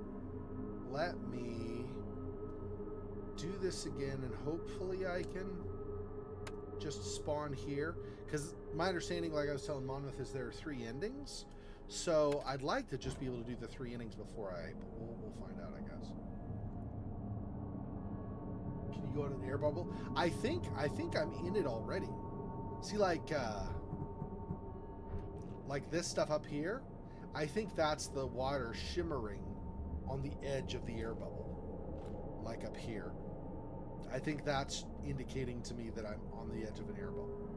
[SPEAKER 1] Let me do this again, and hopefully I can just spawn here, because my understanding, like I was telling Monmouth, is there are 3 endings, so I'd like to just be able to do the 3 endings before but we'll find out, I guess. Can you go in an air bubble? I think I'm in it already. See, like this stuff up here, I think that's the water shimmering on the edge of the air bubble, like up here. I think that's indicating to me that I'm on the edge of an air bubble.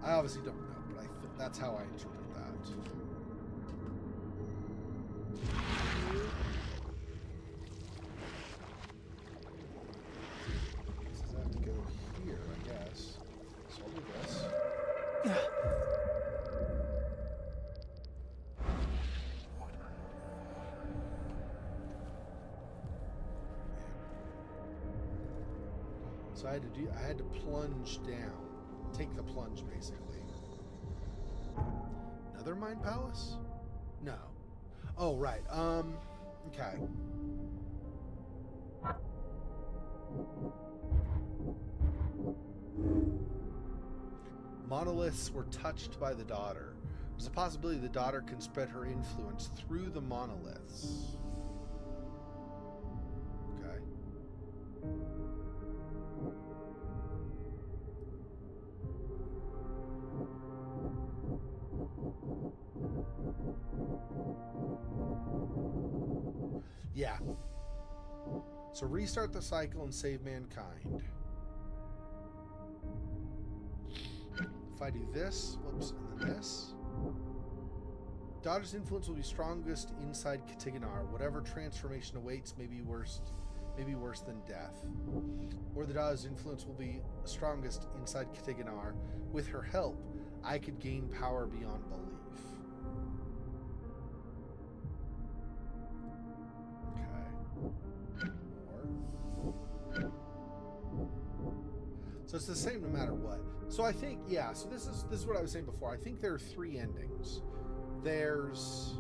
[SPEAKER 1] I obviously don't know, but that's how I interpret that. Does have to go here, I guess. So I'll do this. So I had to plunge down. Take the plunge, basically. Another Mind Palace? No. Oh, right. Okay. Monoliths were touched by the daughter. There's a possibility the daughter can spread her influence through the monoliths. Okay. Yeah. So restart the cycle and save mankind. If I do this, whoops, and then this. Daughter's influence will be strongest inside Katiganar. Whatever transformation awaits may be worse than death. Or the daughter's influence will be strongest inside Katiganar. With her help, I could gain power beyond belief. So it's the same no matter what. So I think, yeah, so this is what I was saying before. I think there are 3 endings. There's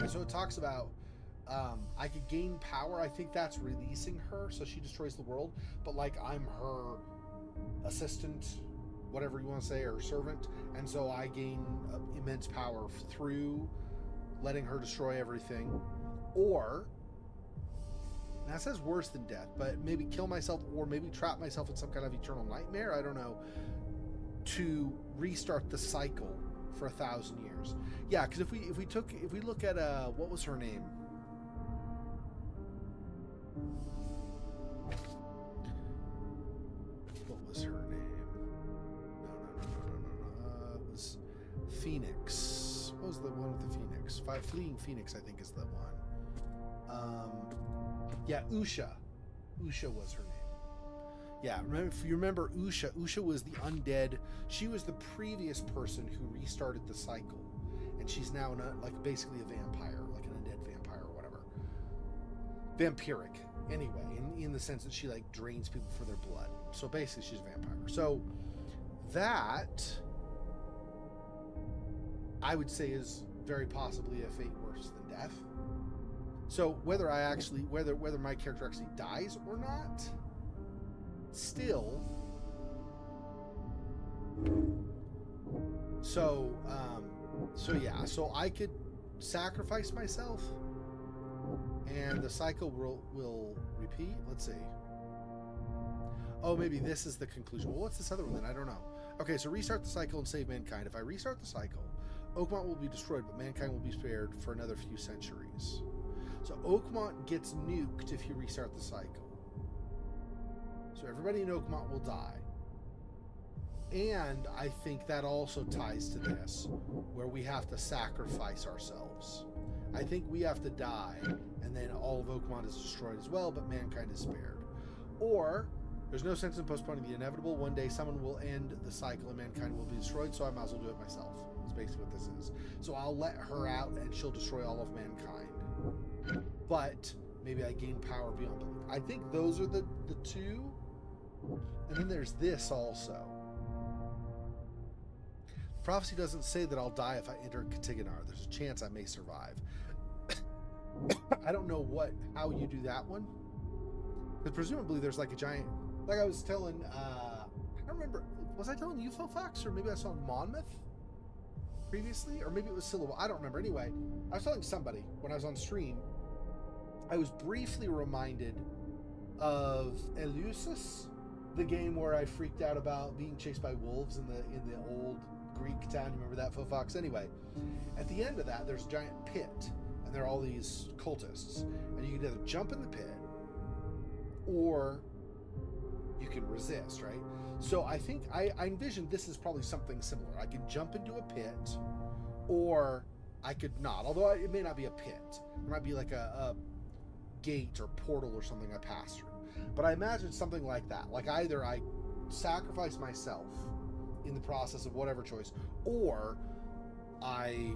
[SPEAKER 1] so it talks about I could gain power. I think that's releasing her, so she destroys the world, but like I'm her assistant, whatever you want to say, or servant, and so I gain immense power through letting her destroy everything. Or now it says worse than death, but maybe kill myself, or maybe trap myself in some kind of eternal nightmare, I don't know, to restart the cycle for 1,000 years. Yeah, because if we look at what was her name? What was her name? No. It was Phoenix. What was the one with the Phoenix? Fleeing Phoenix, I think, is the one. Yeah, Usha. Usha was her name. Yeah, if you remember Usha was the undead. She was the previous person who restarted the cycle, and she's now like basically a vampire, like an undead vampire or whatever. Vampiric, anyway, in the sense that she like drains people for their blood. So basically, she's a vampire. So that I would say is very possibly a fate worse than death. So whether my character actually dies or not, still. So yeah. So I could sacrifice myself, and the cycle will repeat. Let's see. Oh, maybe this is the conclusion. Well, what's this other one then? I don't know. Okay, so restart the cycle and save mankind. If I restart the cycle, Oakmont will be destroyed, but mankind will be spared for another few centuries. So Oakmont gets nuked if you restart the cycle. So everybody in Oakmont will die. And I think that also ties to this, where we have to sacrifice ourselves. I think we have to die, and then all of Oakmont is destroyed as well, but mankind is spared. Or, there's no sense in postponing the inevitable. One day someone will end the cycle and mankind will be destroyed, so I might as well do it myself. That's basically what this is. So I'll let her out, and she'll destroy all of mankind. But maybe I gain power beyond belief. I think those are the two. And then there's this also. Prophecy doesn't say that I'll die if I enter Katiganar. There's a chance I may survive. I don't know how you do that one. Because presumably there's like a giant... Like I was telling... I don't remember... Was I telling UFO Fox? Or maybe I saw Monmouth previously? Or maybe it was Syllable. I don't remember. Anyway, I was telling somebody when I was on stream. I was briefly reminded of Eleusis, the game where I freaked out about being chased by wolves in the old Greek town. You remember that, Fofox? Anyway, at the end of that, there's a giant pit, and there are all these cultists, and you can either jump in the pit, or you can resist, right? So I think I envisioned this is probably something similar. I can jump into a pit, or I could not. Although it may not be a pit. There might be like a gate or portal or something I pass through. But I imagine something like that. Like either I sacrifice myself in the process of whatever choice, or I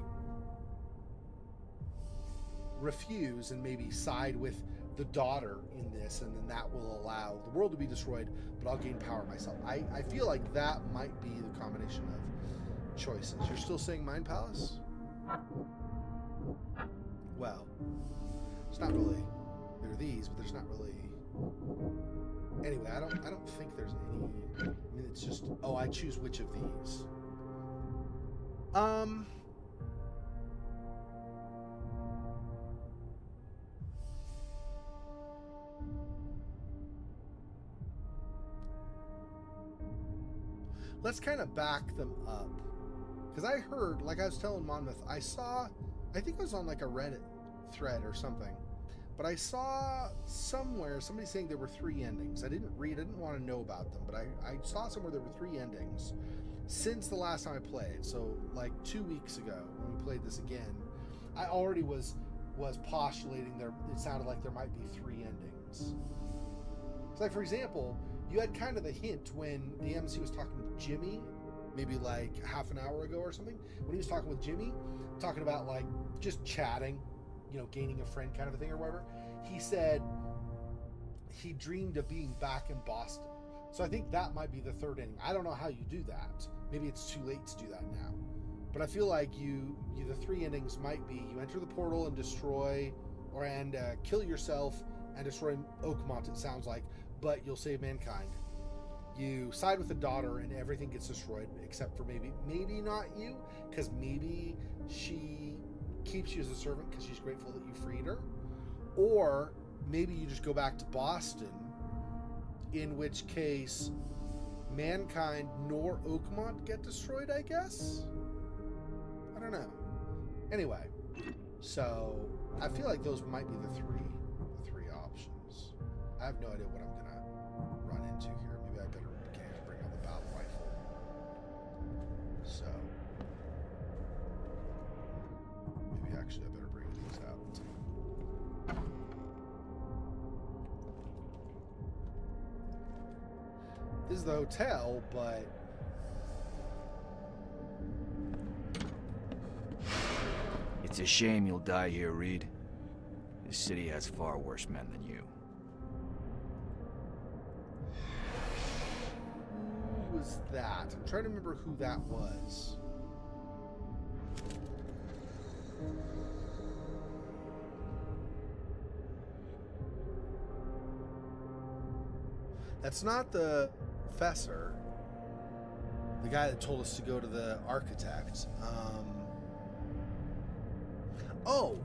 [SPEAKER 1] refuse and maybe side with the daughter in this, and then that will allow the world to be destroyed, but I'll gain power myself. I feel like that might be the combination of choices. You're still saying Mind Palace? Well, it's not really. There are these, but there's not really. Anyway, I don't think there's any. I mean, it's just, oh, I choose which of these. Let's kind of back them up. Because I heard, like I was telling Monmouth, I think it was on like a Reddit thread or something, but I saw somewhere somebody saying there were 3 endings. I didn't want to know about them, but I saw somewhere there were 3 endings since the last time I played. So like 2 weeks ago when we played this again, I already was postulating it sounded like there might be 3 endings. It's like, for example, you had kind of the hint when the MC was talking with Jimmy, maybe like half an hour ago or something, when he was talking with Jimmy, talking about like just chatting, gaining a friend kind of a thing or whatever. He said he dreamed of being back in Boston. So I think that might be the 3rd ending. I don't know how you do that. Maybe it's too late to do that now. But I feel like the 3 endings might be you enter the portal and destroy and kill yourself and destroy Oakmont, it sounds like, but you'll save mankind. You side with the daughter and everything gets destroyed except for maybe not you, because maybe she keeps you as a servant because she's grateful that you freed her. Or maybe you just go back to Boston, in which case mankind nor Oakmont get destroyed, I guess? I don't know. Anyway, so I feel like those might be the three options. I have no idea what I'm gonna run into here. Maybe I better bring out the battle rifle. So maybe actually I better bring these out. This is the hotel, but
[SPEAKER 4] It's a shame you'll die here, Reed. This city has far worse men than you.
[SPEAKER 1] who was that? I'm trying to remember who that was. That's not the professor, the guy that told us to go to the architect. Oh,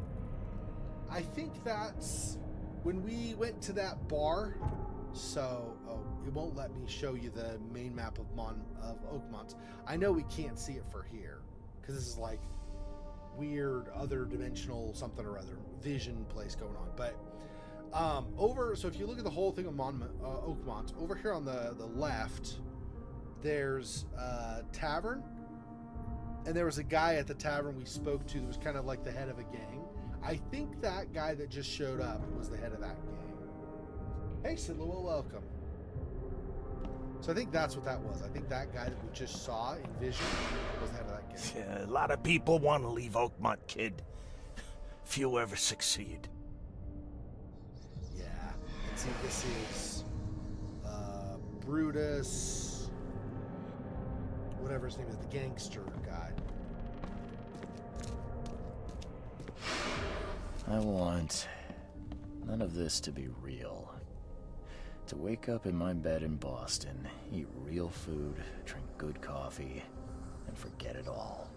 [SPEAKER 1] I think that's when we went to that bar. So, it won't let me show you the main map of Oakmont. I know we can't see it for here because this is like weird other dimensional something or other vision place going on. But so if you look at the whole thing of Oakmont, over here on the left, there's a tavern, and there was a guy at the tavern we spoke to that was kind of like the head of a gang. I think that guy that just showed up was the head of that gang. Hey, Sidlow, welcome. So I think that's what that was. I think that guy that we just saw in vision was the head of that gang.
[SPEAKER 5] Yeah, a lot of people want to leave Oakmont, kid. Few ever succeed.
[SPEAKER 1] Yeah. And see, this is Brutus, whatever his name is, the gangster guy.
[SPEAKER 2] I want none of this to be real. To wake up in my bed in Boston, eat real food, drink good coffee, and forget it all.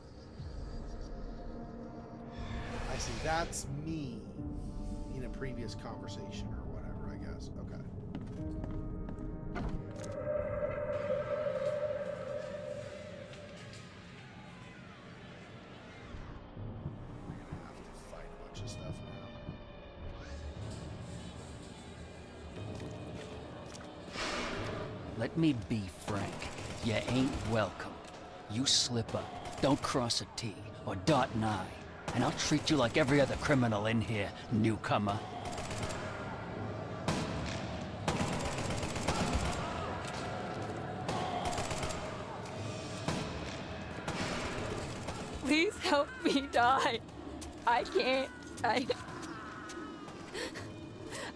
[SPEAKER 1] I see. That's me in a previous conversation or whatever, I guess. Okay. Fight a bunch of stuff now.
[SPEAKER 6] Let me be frank. You ain't welcome. You slip up, don't cross a T or dot an I, and I'll treat you like every other criminal in here, newcomer.
[SPEAKER 7] Please help me die. I can't.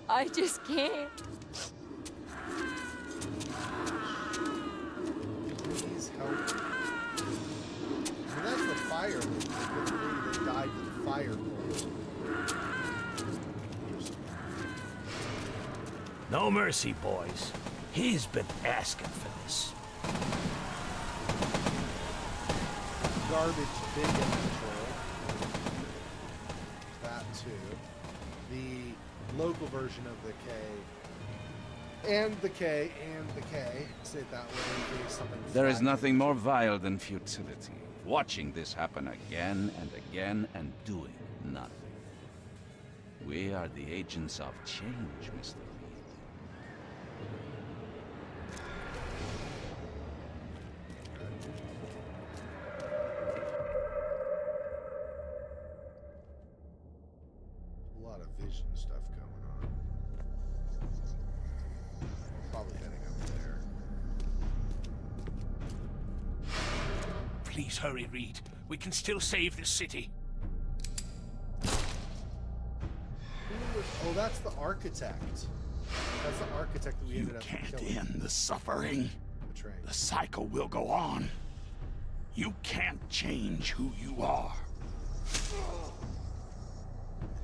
[SPEAKER 7] I just can't.
[SPEAKER 1] Please help. So that's the fire. The lady that died with the fire.
[SPEAKER 5] No mercy, boys. He's been asking for this.
[SPEAKER 1] Garbage big control. That too. The local version of the K. And the K, and the K. Say it that way in case something.
[SPEAKER 8] There is nothing more vile than futility. Watching this happen again and again and doing nothing. We are the agents of change, Mr. Reed.
[SPEAKER 1] A lot of vision stuff going on. Probably heading up there.
[SPEAKER 5] Please hurry, Reed. We can still save this city.
[SPEAKER 1] Oh, that's the architect. That's the architect that we ended up killing.
[SPEAKER 9] End the suffering.
[SPEAKER 1] Betraying.
[SPEAKER 9] The cycle will go on. You can't change who you are.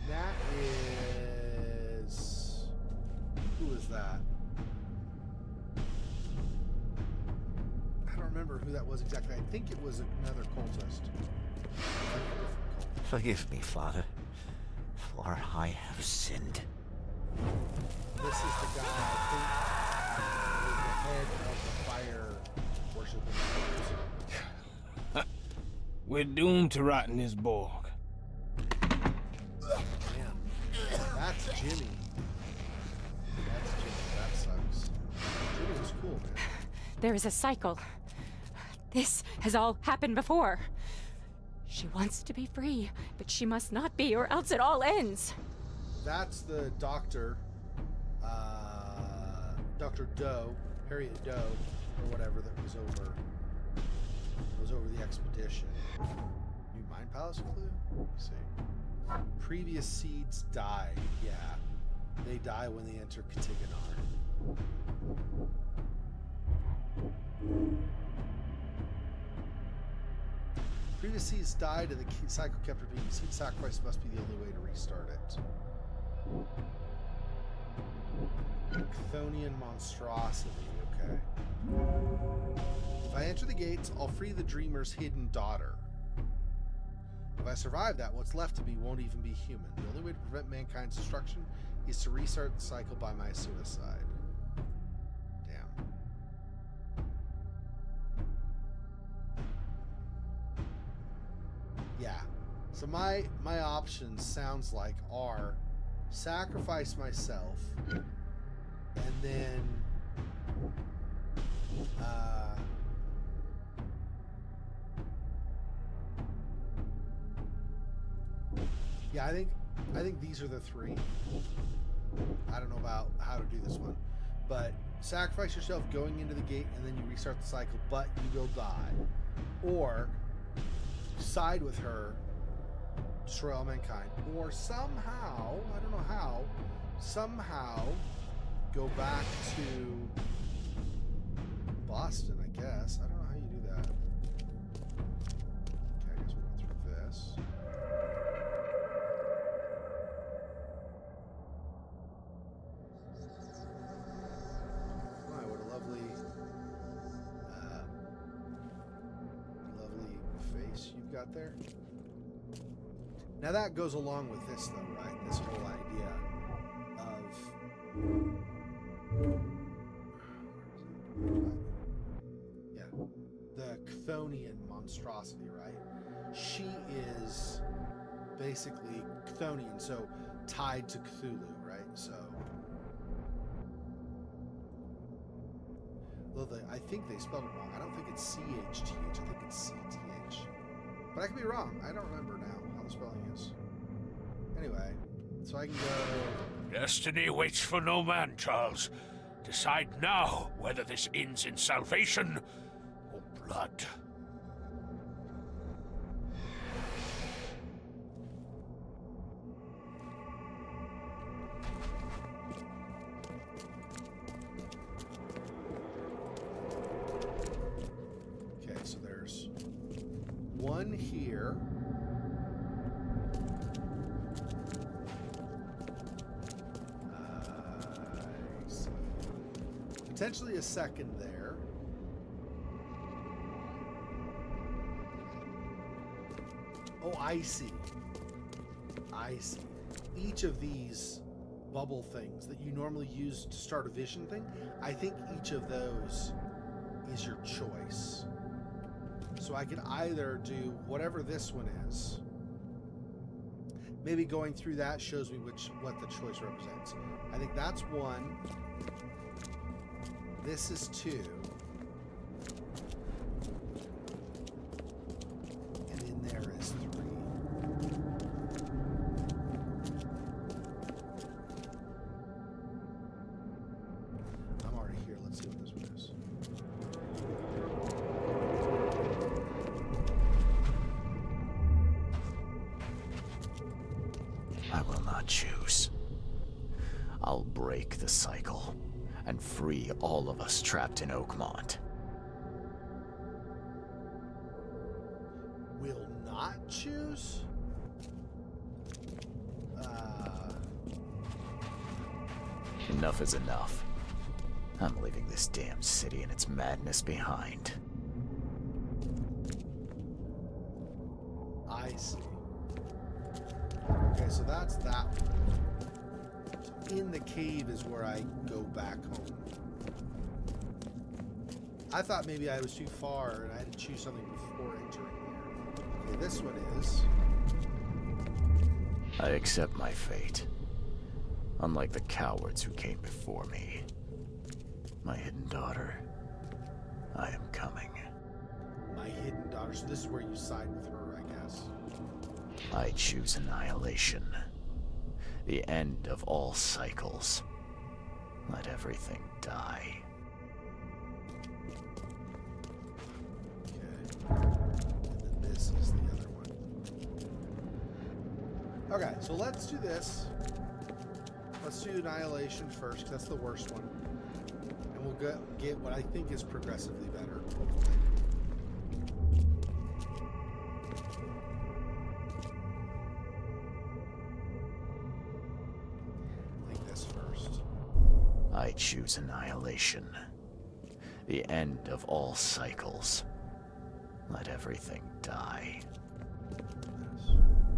[SPEAKER 1] And that is... Who is that? I don't remember who that was exactly. I think it was another cultist. Like a different cult.
[SPEAKER 10] Forgive me, Father, for I have sinned.
[SPEAKER 1] This is the guy, I think, was the head of the fire worshiping cults.
[SPEAKER 3] We're doomed to rot in this Borg.
[SPEAKER 1] Man, that's Jimmy. That's Jimmy. That sucks. Jimmy was cool, man.
[SPEAKER 7] There is a cycle. This has all happened before. She wants to be free, but she must not be, or else it all ends.
[SPEAKER 1] That's the doctor, Dr. Doe, Harriet Doe, or whatever, that was over the expedition. New Mind Palace clue? Let me see. Previous seeds die. Yeah. They die when they enter Katiganar. Previous seeds died and the cycle kept repeating. Seed sacrifice must be the only way to restart it. Chthonian monstrosity, okay. If I enter the gates, I'll free the dreamer's hidden daughter. If I survive that, what's left of me won't even be human. The only way to prevent mankind's destruction is to restart the cycle by my suicide. Damn. Yeah. So my options sounds like are sacrifice myself and then yeah, I think these are the three. I don't know about how to do this one, but sacrifice yourself going into the gate and then you restart the cycle, but you will die. Or side with her, destroy all mankind, or somehow, I don't know how, somehow go back to Boston, I guess. I don't know how you do that. Okay, I guess we'll go through this. My, what a lovely face you've got there. Now that goes along with this though, right? This whole idea of the Chthonian monstrosity, right? She is basically Chthonian, so tied to Cthulhu, right? So I think they spelled it wrong. I don't think it's CHTH. I think it's CTH. But I could be wrong. I don't remember now how the spelling is. Anyway, so I can go...
[SPEAKER 9] Destiny waits for no man, Charles. Decide now whether this ends in salvation or blood.
[SPEAKER 1] Okay, so there's one here. I see. Potentially a second there. Oh, I see. I see. Each of these bubble things that you normally use to start a vision thing, I think each of those is your choice. So I could either do whatever this one is. Maybe going through that shows me what the choice represents. I think that's one. This is two. And in there is three. I'm already here. Let's see what this one is.
[SPEAKER 2] I will not choose. I'll break the cycle and free all of us trapped in Oakmont.
[SPEAKER 1] Will not choose?
[SPEAKER 2] Enough is enough. I'm leaving this damn city and its madness behind.
[SPEAKER 1] I see. Okay, so that's that one. So in the cave is where I go back home. I thought maybe I was too far and I had to choose something before entering there. Okay, this one is...
[SPEAKER 2] I accept my fate. Unlike the cowards who came before me. My hidden daughter, I am coming.
[SPEAKER 1] My hidden daughter. So this is where you side with her, I guess.
[SPEAKER 2] I choose annihilation. The end of all cycles. Let everything die.
[SPEAKER 1] Okay. And then this is the other one. Okay, so let's do this. Let's do annihilation first, because that's the worst one. And we'll get what I think is progressively better.
[SPEAKER 2] I choose annihilation. The end of all cycles. Let everything die.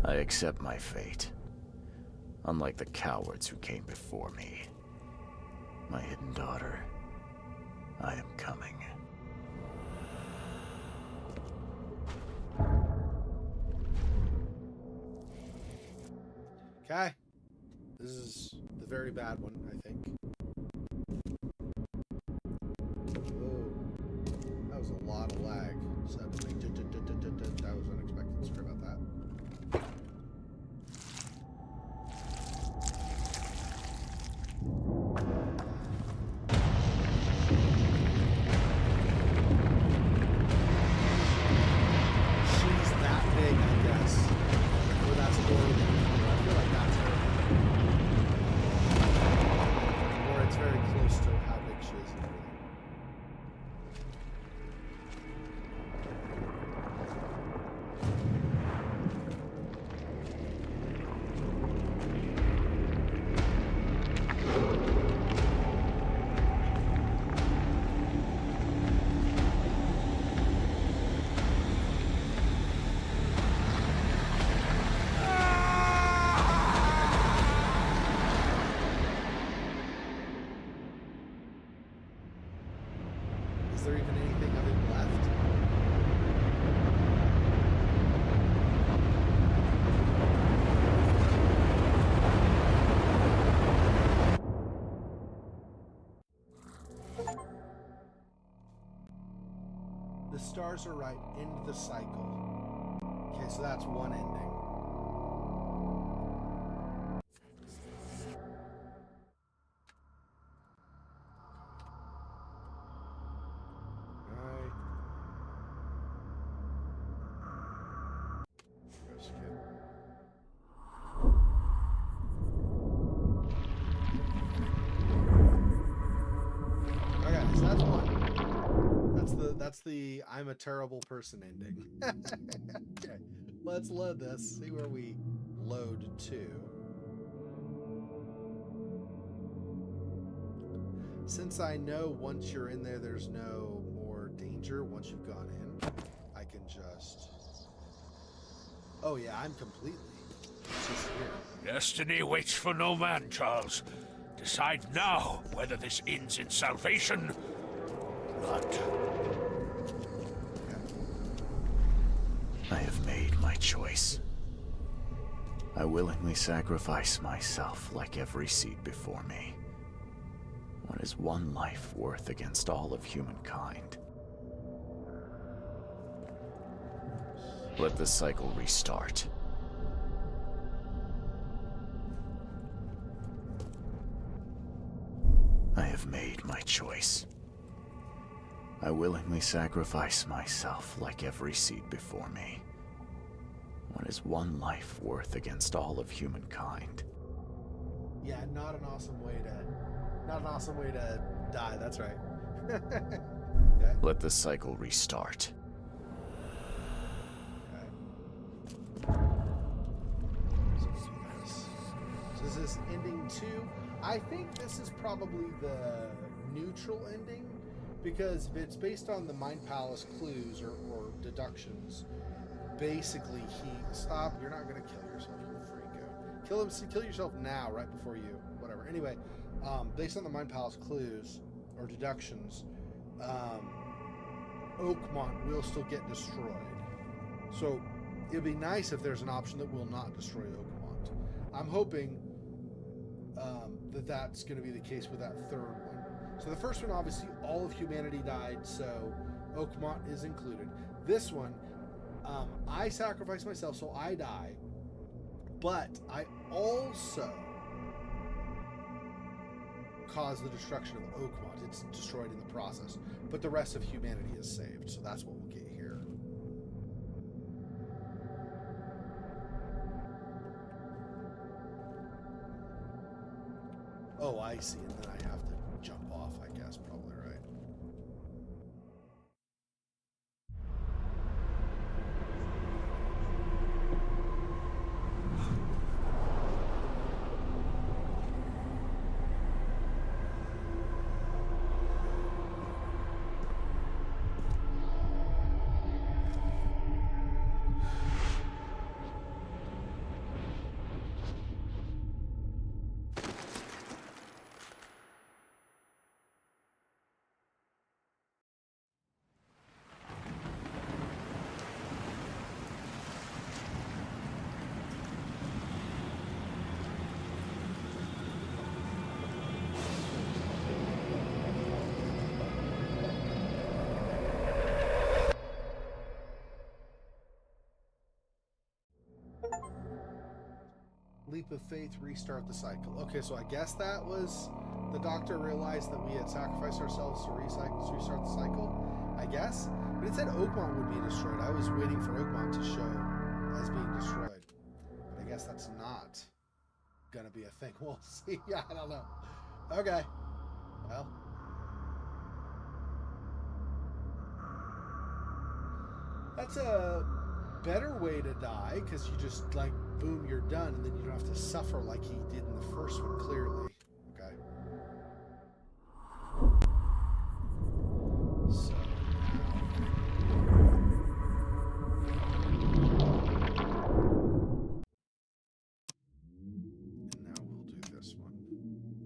[SPEAKER 2] I accept my fate. Unlike the cowards who came before me. My hidden daughter, I am coming.
[SPEAKER 1] Okay. This is the very bad one, I think. Oh, that was a lot of lag. So that was like, that was unexpected. Sorry about that. She's that big, I guess. Or that's horrible. I feel like that's her. Or it's very close to how big she is and everything. Is there even anything of it left? The stars are right. End the cycle. Okay, so that's one ending. Alright. Go skip. Okay, so that's one. That's the I'm a terrible person ending. Okay, let's load this. See where we load to. Since I know once you're in there, there's no more danger. Once you've gone in, I can just. Oh yeah, I'm completely just here.
[SPEAKER 9] Destiny waits for no man, Charles. Decide now whether this ends in salvation or blood.
[SPEAKER 2] I have made my choice. I willingly sacrifice myself like every seed before me. What is one life worth against all of humankind? Let the cycle restart. I have made my choice. I willingly sacrifice myself like every seed before me. What is one life worth against all of humankind?
[SPEAKER 1] Yeah, not an awesome way to die. That's right. Okay.
[SPEAKER 2] Let the cycle restart.
[SPEAKER 1] So this is ending 2. I think this is probably the neutral ending, because if it's based on the Mind Palace clues or deductions, basically stop. You're not gonna kill yourself, you freako. Kill yourself now, right before you whatever. Anyway, based on the Mind Palace clues or deductions, Oakmont will still get destroyed. So it'd be nice if there's an option that will not destroy Oakmont. I'm hoping that's going to be the case with that third one. So the first one, obviously, all of humanity died, so Oakmont is included. This one, I sacrifice myself, so I die, but I also cause the destruction of Oakmont. It's destroyed in the process, but the rest of humanity is saved, so that's what we'll get here. Oh, I see, and then I have to jump off, I guess, probably, right? leap of faith, restart the cycle. Okay, so I guess that was the doctor realized that we had sacrificed ourselves to restart the cycle, I guess. But it said Oakmont would be destroyed. I was waiting for Oakmont to show as being destroyed. But I guess that's not gonna be a thing. We'll see. Yeah, I don't know. Okay. Well. That's a better way to die, because you just, like, boom, you're done, and then you don't have to suffer like he did in the first one, clearly. Okay. So. And now we'll do this one.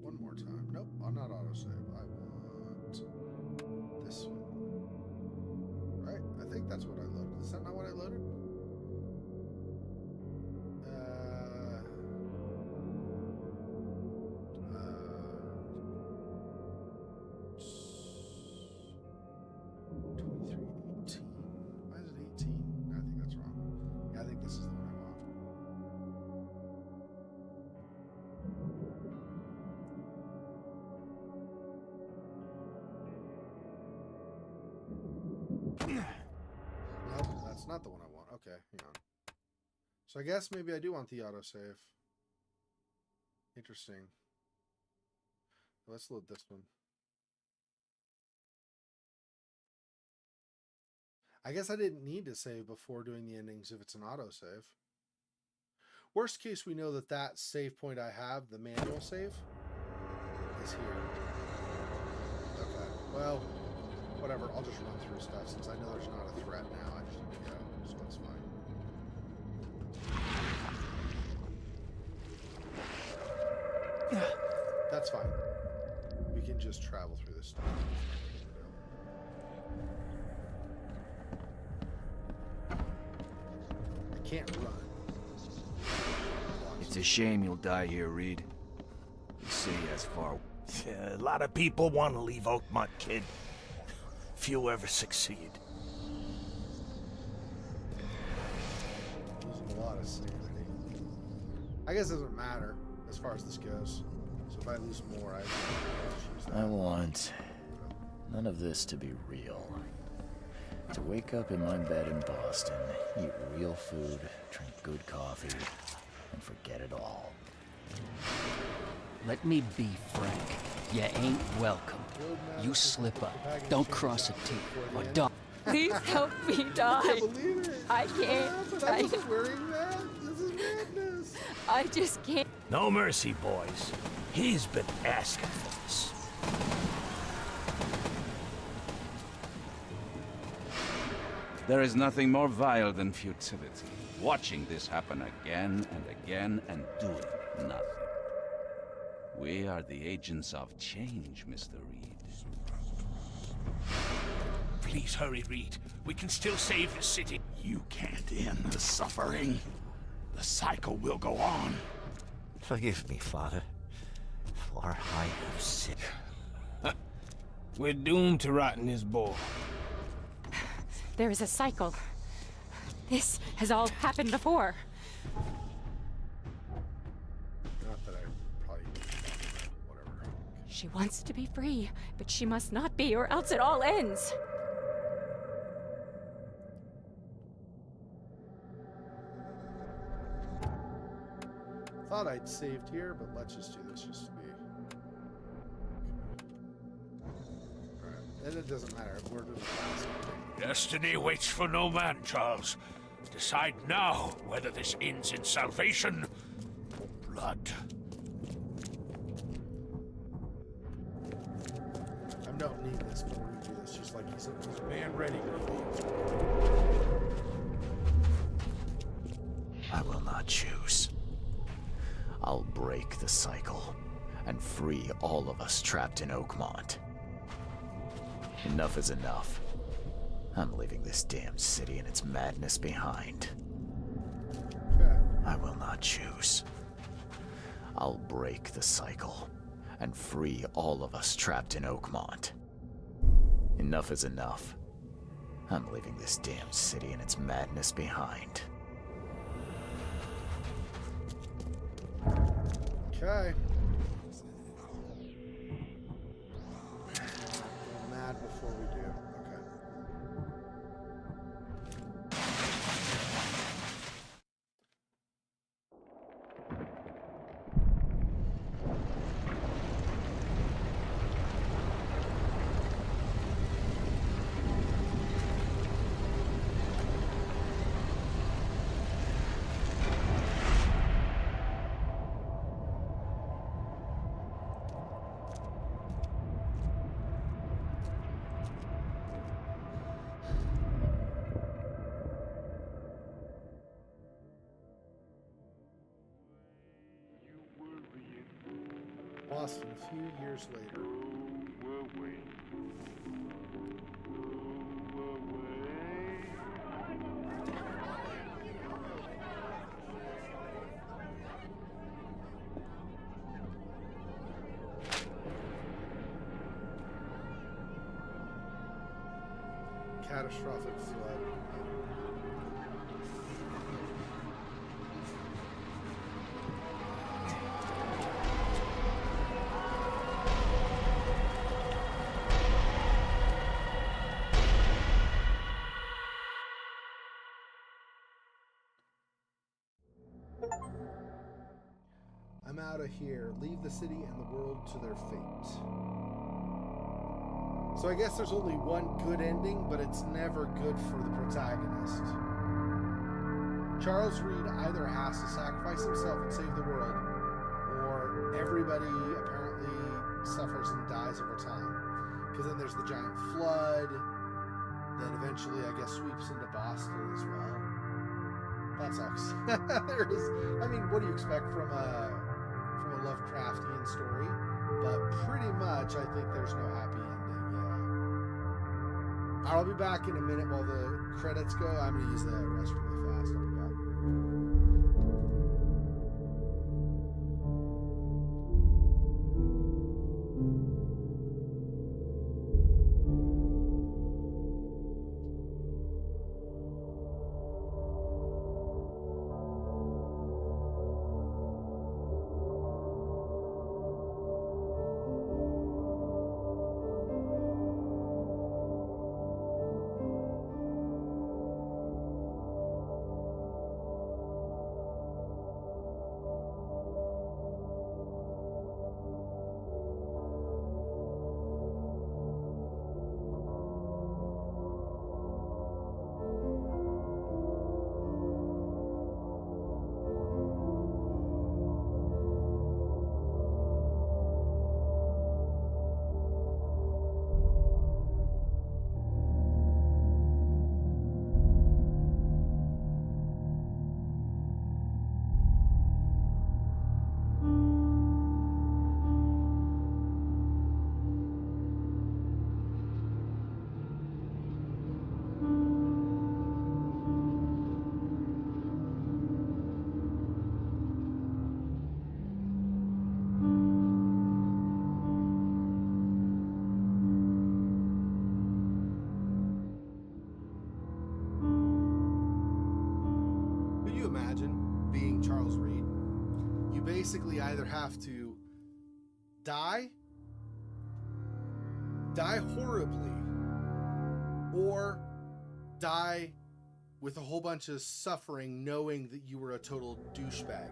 [SPEAKER 1] One more time. Nope, I'm not autosave. I want this one. Right? I think that's what I loaded. Is that not what I loaded? Why is it 18? I think that's wrong. Yeah, I think this is the one I want. Nope, that's not the one I want. Okay, hang on. So I guess maybe I do want the autosave. Interesting. Let's load this one. I guess I didn't need to save before doing the endings if it's an autosave. Worst case, we know that that save point I have, the manual save, is here. Okay, well, whatever. I'll just run through stuff since I know there's not a threat now. I just need to go, so it's fine. That's fine. We can just travel through this stuff. I can't run.
[SPEAKER 4] It's a shame you'll die here, Reed. The city has far...
[SPEAKER 5] Yeah, a lot of people want to leave Oakmont, kid. Few ever succeed.
[SPEAKER 1] Losing a lot of sanity. I guess it doesn't matter as far as this goes. So if I lose more, I choose that.
[SPEAKER 2] I want none of this to be real. To wake up in my bed in Boston, eat real food, drink good coffee, and forget it all.
[SPEAKER 6] Let me be frank. You ain't welcome. You slip up, don't cross a T, or die.
[SPEAKER 7] Please help me die.
[SPEAKER 1] I can't believe it.
[SPEAKER 7] I can't.
[SPEAKER 1] I was wearing that. This is madness.
[SPEAKER 7] I just can't.
[SPEAKER 5] No mercy, boys. He's been asking for this.
[SPEAKER 8] There is nothing more vile than futility. Watching this happen again and again and doing nothing. We are the agents of change, Mr. Reed.
[SPEAKER 9] Please hurry, Reed. We can still save the city.
[SPEAKER 11] You can't end the suffering. The cycle will go on.
[SPEAKER 10] Forgive me, Father, for I have sinned.
[SPEAKER 3] We're doomed to rot in this bowl.
[SPEAKER 7] There is a cycle. This has all happened before.
[SPEAKER 1] Not that I probably... whatever.
[SPEAKER 7] She wants to be free, but she must not be, or else it all ends.
[SPEAKER 1] Thought I'd saved here, but let's just do this just to be... Alright, and it doesn't matter. We're doing the last one.
[SPEAKER 9] Destiny waits for no man, Charles. Decide now whether this ends in salvation or blood.
[SPEAKER 1] I don't need this, but we're gonna do this just like he's a man ready.
[SPEAKER 2] I will not choose. I'll break the cycle and free all of us trapped in Oakmont. Enough is enough. I'm leaving this damn city and its madness behind.
[SPEAKER 1] Okay.
[SPEAKER 2] I will not choose. I'll break the cycle and free all of us trapped in Oakmont. Enough is enough. I'm leaving this damn city and its madness behind.
[SPEAKER 1] Okay. Go mad before we do. Okay. Boston a few years later. Catastrophic flood. I'm out of here. Leave the city and the world to their fate. So I guess there's only one good ending, but it's never good for the protagonist. Charles Reed either has to sacrifice himself and save the world, or everybody apparently suffers and dies over time. Because then there's the giant flood that eventually, I guess, sweeps into Boston as well. That sucks. There is, I mean, what do you expect from a Lovecraftian story? But pretty much, I think there's no happy ending. Yeah. I'll be back in a minute while the credits go. I'm gonna use the restroom really fast. I'll be back. Imagine being Charles Reed. You basically either have to die horribly, or die with a whole bunch of suffering knowing that you were a total douchebag.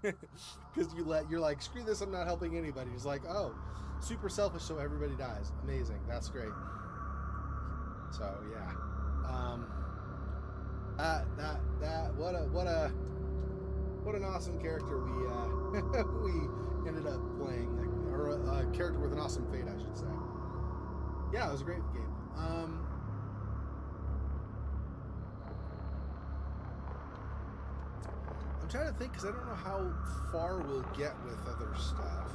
[SPEAKER 1] Because you're like, screw this, I'm not helping anybody. It's like, oh, super selfish, so everybody dies. Amazing, that's great. So yeah. What an awesome character we we ended up playing, or a character with an awesome fate, I should say. Yeah, it was a great game. I'm trying to think because I don't know how far we'll get with other stuff.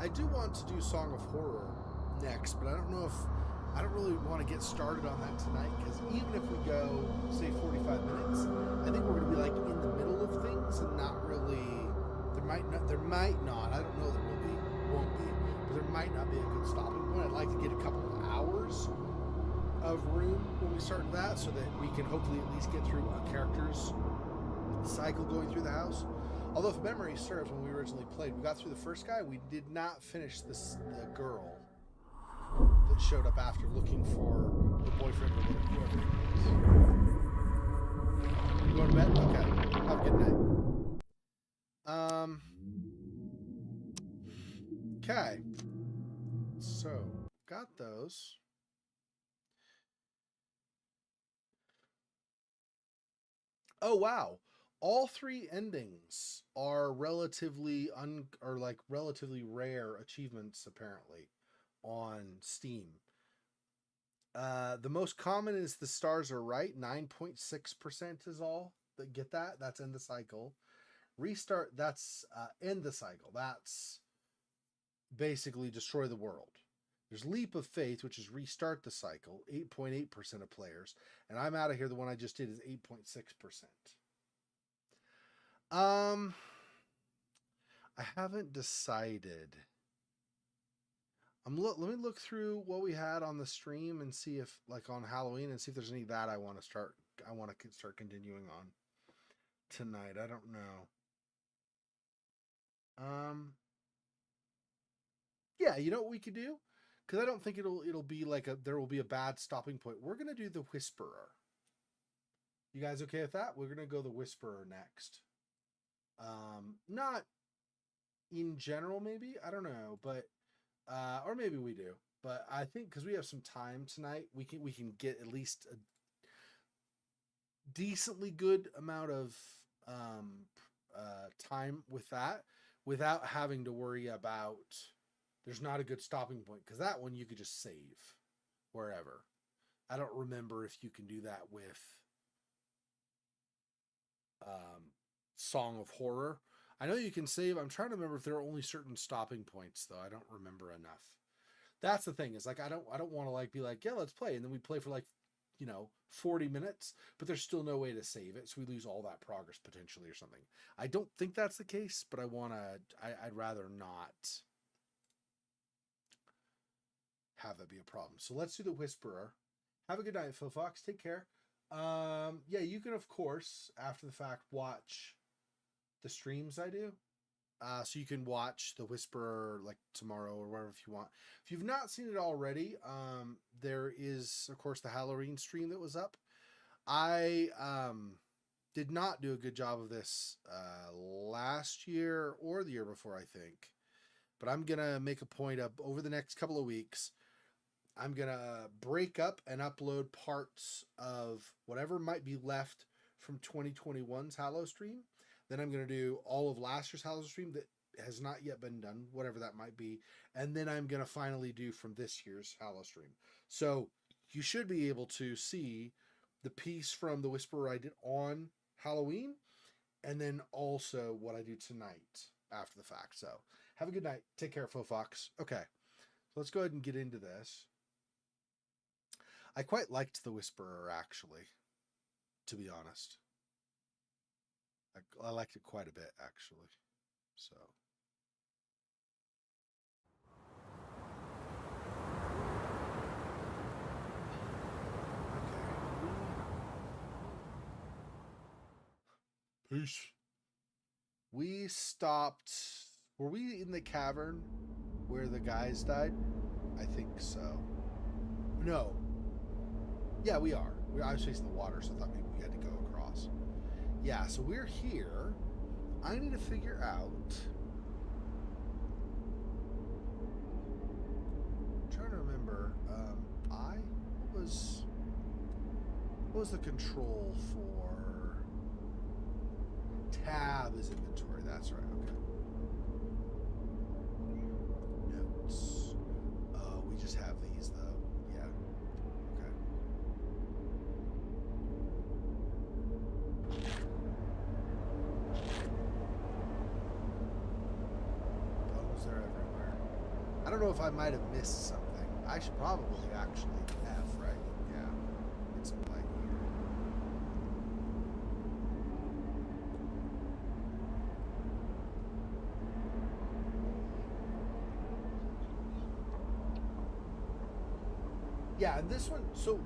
[SPEAKER 1] I do want to do Song of Horror next, but I don't know if I don't really want to get started on that tonight, because even if we go, say, 45 minutes, I think we're going to be like in the middle of things and not really, there There might not. I don't know there will be, won't be, but there might not be a good stopping point. I'd like to get a couple of hours of room when we start that, so that we can hopefully at least get through a character's cycle going through the house. Although, if memory serves, when we originally played, we got through the first guy. We did not finish the girl that showed up after, looking for the boyfriend or whoever it was. You going to bed? Okay. Have a good night. Okay. So, got those. Oh, wow. All three endings are relatively relatively rare achievements, apparently, on Steam. The most common is the stars are right. 9.6% is all that get that. That's end the cycle. Restart, that's end the cycle. That's basically destroy the world. There's leap of faith, which is restart the cycle. 8.8% of players. And I'm out of here. The one I just did is 8.6%. I haven't decided. Let me look through what we had on the stream and see if, like, on Halloween, and see if there's any that I want to start continuing on tonight. I don't know. Yeah, you know what we could do? Because I don't think it'll be like there will be a bad stopping point. We're gonna do the Whisperer. You guys okay with that? We're gonna go the Whisperer next. Not in general, maybe, I don't know, but or maybe we do. But I think because we have some time tonight, we can get at least a decently good amount of time with that, without having to worry about there's not a good stopping point, because that one you could just save wherever. I don't remember if you can do that with Song of Horror. I know you can save. I'm trying to remember if there are only certain stopping points, though. I don't remember enough. That's the thing, is like I don't want to like be like, yeah, let's play, and then we play for like 40 minutes, but there's still no way to save it, so we lose all that progress potentially or something. I don't think that's the case, but I'd rather not have that be a problem. So let's do the Whisperer. Have a good night, Phil Fox. Take care. Yeah, you can, of course, after the fact, watch the streams I do. So you can watch the Whisperer like tomorrow or whatever if you want. If you've not seen it already, there is, of course, the Halloween stream that was up. I did not do a good job of this last year or the year before, I think. But I'm going to make a point of, over the next couple of weeks, I'm going to break up and upload parts of whatever might be left from 2021's Hallow stream. Then I'm going to do all of last year's Hallow stream that has not yet been done, whatever that might be. And then I'm going to finally do from this year's Hallow stream. So you should be able to see the piece from the Whisperer I did on Halloween, and then also what I do tonight after the fact. So have a good night. Take care, Faux Fox. Okay, so let's go ahead and get into this. I quite liked the Whisperer, actually, to be honest. I liked it quite a bit, actually. So. Okay. Peace. We stopped. Were we in the cavern where the guys died? I think so. No. Yeah, we are. I was facing the water, so I thought maybe we had to go across. Yeah, so we're here. I need to figure out. I'm trying to remember. What was the control for? Tab is inventory. That's right. Okay. Notes. We just have these though. Yeah. Okay. Bones are everywhere. I don't know if I might have missed something. I should probably actually have, right? Yeah. It's light here. Yeah, and this one, so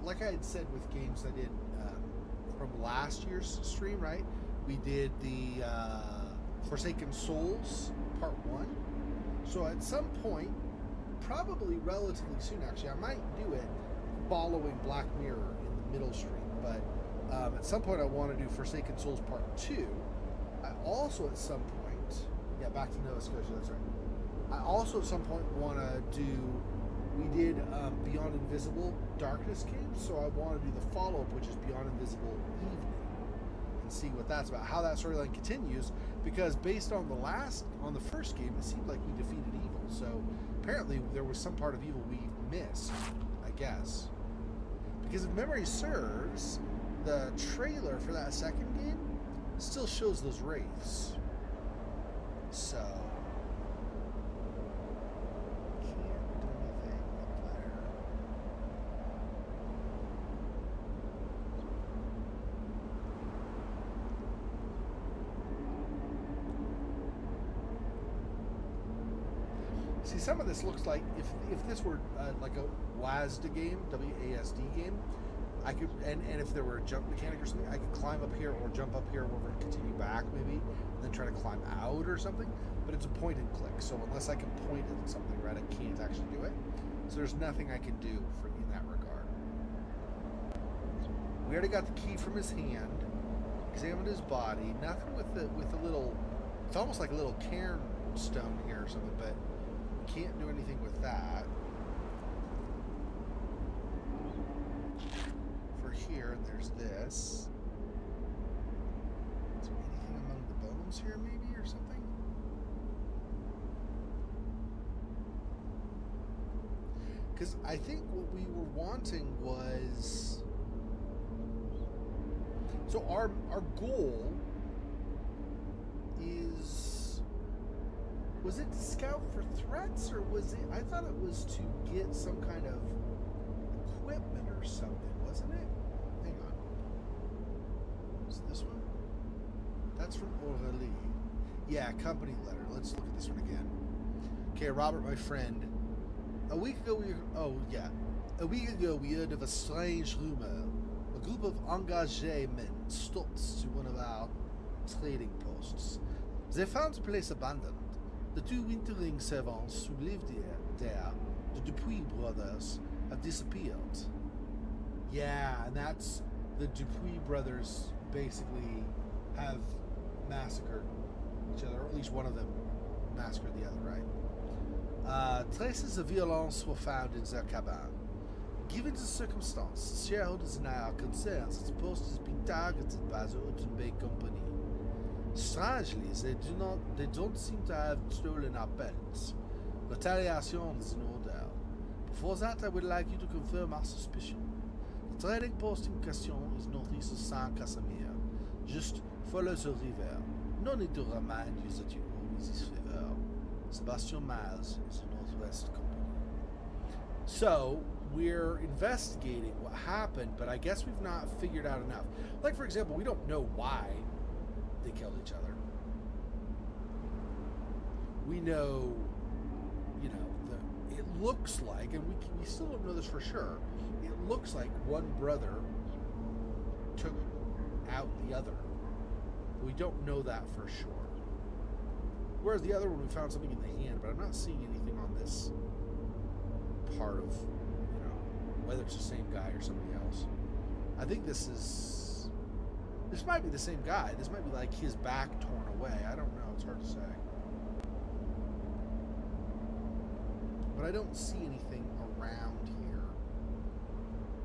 [SPEAKER 1] like I had said with games I did from last year's stream, right? We did the Forsaken Souls Part 1. So at some point, probably relatively soon actually, I might do it following Black Mirror in the middle stream. But at some point I want to do Forsaken Souls Part 2. I also at some point, yeah, back to Nova Scotia, that's right. I also at some point want to do, we did Beyond Invisible Darkness games, so I want to do the follow-up, which is Beyond Invisible Evening, and see what that's about, how that storyline continues, because based on the first game, it seemed like we defeated evil, so apparently there was some part of evil we missed, I guess. Because if memory serves, the trailer for that second game still shows those wraiths. So see, some of this looks like if this were like a WASD game, W-A-S-D game, I could, and if there were a jump mechanic or something, I could climb up here or jump up here, or continue back maybe, and then try to climb out or something. But it's a point and click, so unless I can point at something, right, I can't actually do it. So there's nothing I can do in that regard. We already got the key from his hand, examined his body. Nothing with the little. It's almost like a little cairn stone here or something, but can't do anything with that. For here, there's this. Is there anything among the bones here, maybe, or something? Because I think what we were wanting was, so our goal is, was it to scout for threats, or was it, I thought it was to get some kind of equipment or something, wasn't it? Hang on. Is it this one? That's from Aurélie. Yeah, company letter. Let's look at this one again. Okay, Robert, my friend. A week ago we heard of a strange rumor. A group of engagés men stopped to one of our trading posts. They found the place abandoned. The two wintering servants who lived there, the Dupuis brothers, have disappeared. Yeah, and that's the Dupuis brothers basically have massacred each other, or at least one of them massacred the other, right? Traces of violence were found in their cabin. Given the circumstances, shareholders and I are concerned that the post has been targeted by the Hudson Bay Company. Strangely, they don't seem to have stolen our pets. Retaliation is in order. Before that, I would like you to confirm our suspicion. The trading post in question is northeast of Saint-Casimir. Just follow the river. No need to remind you that you owe me this favor. Sebastian Miles is the Northwest Company. So, we're investigating what happened, but I guess we've not figured out enough. Like, for example, we don't know why they killed each other. We know, it looks like, and we still don't know this for sure, it looks like one brother took out the other. We don't know that for sure. Whereas the other one, we found something in the hand, but I'm not seeing anything on this part of, whether it's the same guy or somebody else. I think this might be the same guy. This might be like his back torn away. I don't know. It's hard to say. But I don't see anything around here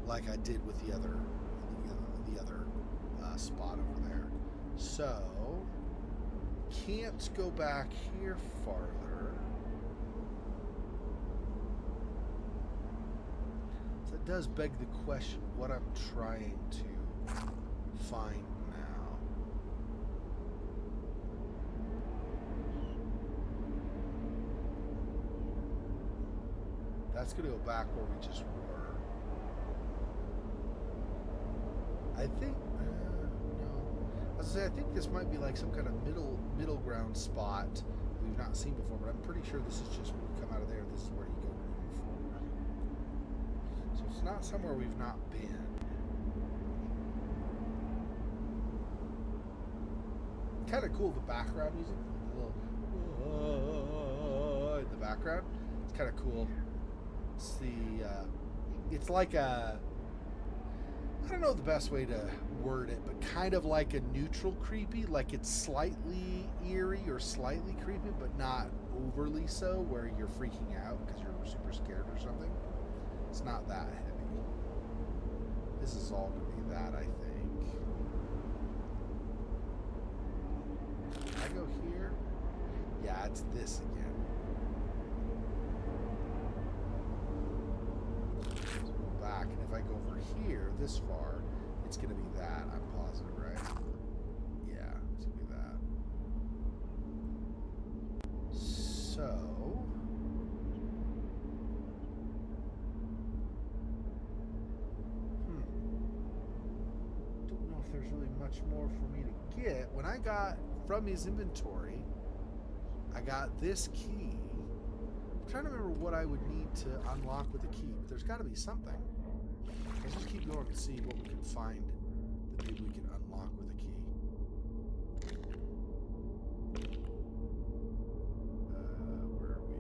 [SPEAKER 1] like I did with the other spot over there. So, can't go back here farther. So it does beg the question what I'm trying to find now. That's going to go back where we just were. I think, no. As I say, I think this might be like some kind of middle ground spot we've not seen before, but I'm pretty sure this is just when you come out of there, this is where you go when you move forward. it's not somewhere we've not been. Kind of cool, the background music, the little in the background. It's kind of cool. It's the it's like a, I don't know the best way to word it, but kind of like a neutral creepy, like it's slightly eerie or slightly creepy, but not overly so where you're freaking out because you're super scared or something. It's not that heavy. This is all going to be that, I think. Can I go here? Yeah, it's this again. So go back, and if I go over here this far, it's going to be that. I'm positive, right? Yeah, it's going to be that. So... don't know if there's really much more for me to get. When I got from his inventory, I got this key. I'm trying to remember what I would need to unlock with the key, but there's got to be something. Let's just keep going and see what we can find that maybe we can unlock with a key. Where are we?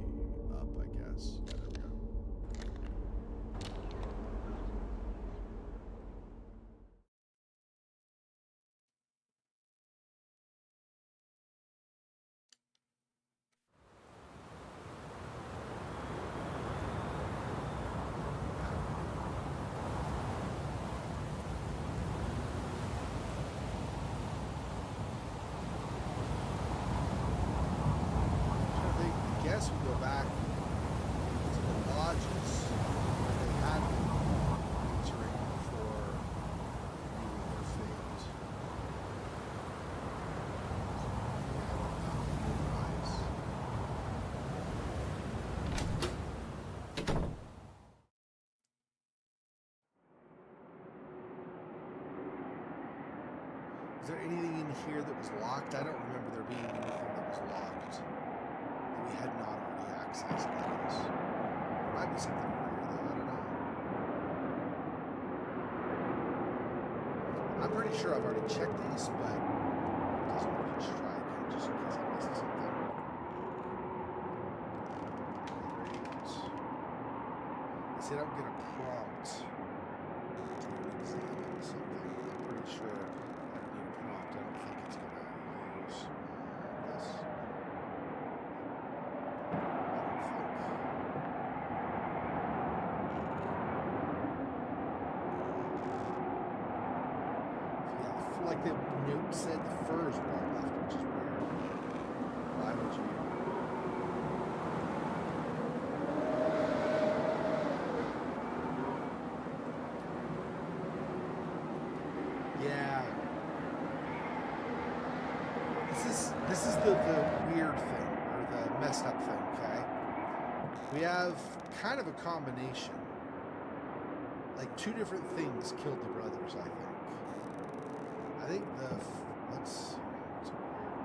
[SPEAKER 1] Up, I guess. Yeah, there we go. I guess we go back to the lodges where they had been entering before meeting their fate. Is there anything in here that was locked? I don't remember there being anything that was locked that we had not already accessed, I guess. There might be something over here, though. I don't know. I'm pretty sure I've already checked these, but it doesn't hurt to just try again, just in case I'm missing something. Great. They said I'm going to prompt to examine something. I'm pretty sure I don't need a prompt. I don't think it's going to use this. Like the note said, the fur is well left, which is weird. Why would you? Yeah. This is the weird thing, or the messed up thing, okay? We have kind of a combination. Like two different things killed the brothers, I think. I think the let's see. What's over here?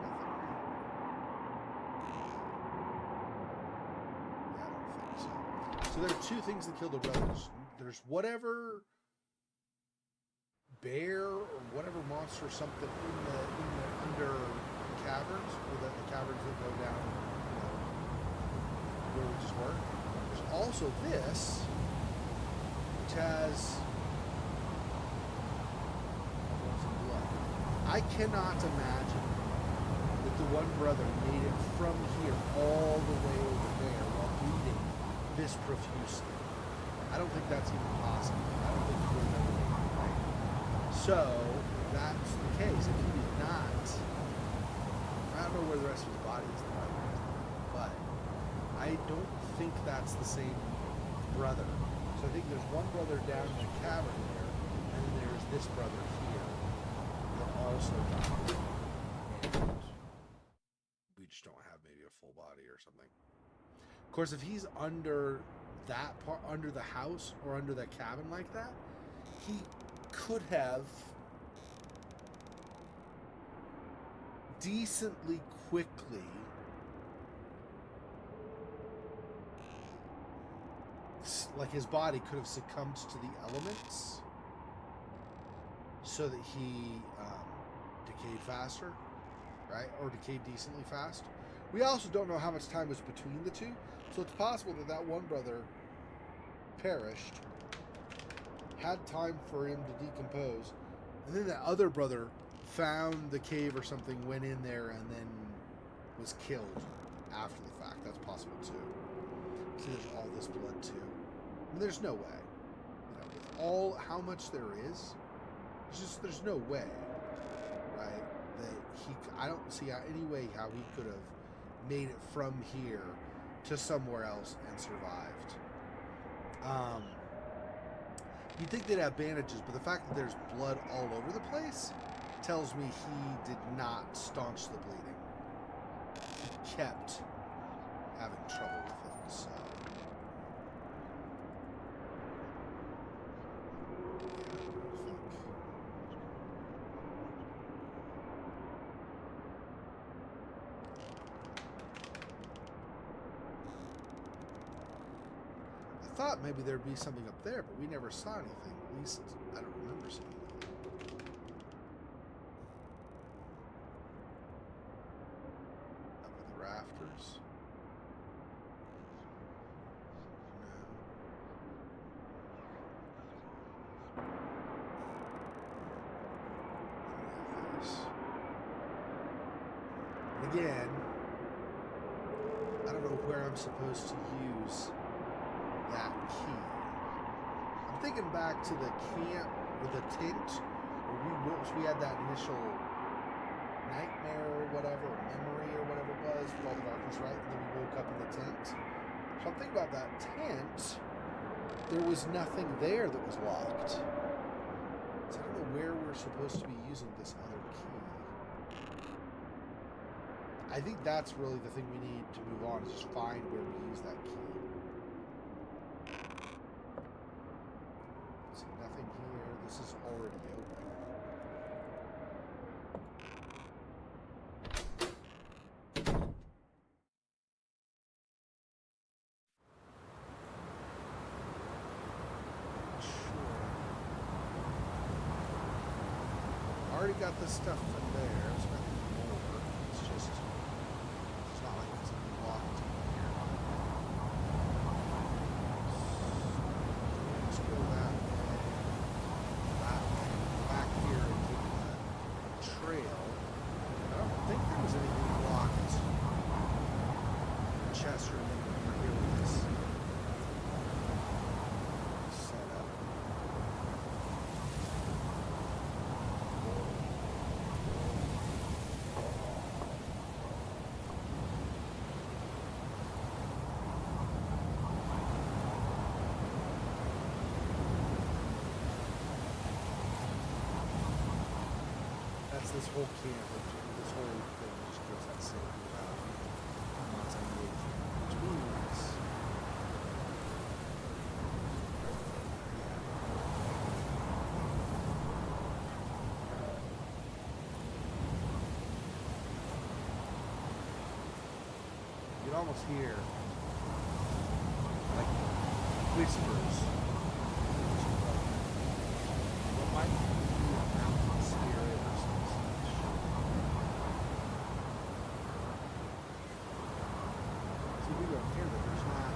[SPEAKER 1] Nothing, right? Yeah, I don't think so. So there are two things that killed the brothers. There's whatever bear or whatever monster or something in the under caverns, or the caverns that go down, where we just were. There's also this, which has. I cannot imagine that the one brother made it from here all the way over there while bleeding this profusely. I don't think that's even possible. I don't think he would have ever made it, right? So, if that's the case, if he did not, I don't know where the rest of his body is, but I don't think that's the same brother. So I think there's one brother down in the cavern there, and then there's this brother here. Also died, and we just don't have maybe a full body or something. Of course, if he's under that part, under the house or under that cabin like that, he could have decently quickly like his body could have succumbed to the elements so that he decayed faster, right? Or decayed decently fast. We also don't know how much time was between the two, so it's possible that that one brother perished, had time for him to decompose, and then that other brother found the cave or something, went in there, and then was killed after the fact. That's possible too. So there's all this blood too. And there's no way, you know, with all how much there is, there's no way, right? That he, I don't see any way how he could have made it from here to somewhere else and survived. You'd think they'd have bandages, but the fact that there's blood all over the place tells me he did not staunch the bleeding. He kept having trouble with it, so. I thought maybe there'd be something up there, but we never saw anything. At least I don't remember seeing anything. Up at the rafters. No. This. And again, I don't know where I'm supposed to use that key. I'm thinking back to the camp with the tent where we had that initial nightmare or whatever, or memory or whatever it was, with all the darkness, right? And then we woke up in the tent. So I'm thinking about that tent. There was nothing there that was locked. So I don't know where we're supposed to be using this other key. I think that's really the thing we need to move on, is just find where we use that key. See, nothing here. This is already open. Sure. Already got the stuff from there, so I think more. It's not like it's locked in here. Let's go that way. Back here into the trail. I don't think there was anything locked. Chest or anything over here with this setup. That's this whole camp, this whole thing just goes that same route. Between us. You can almost hear like whispers. What might be a mountain spirit or something such. See, we go here, but there's not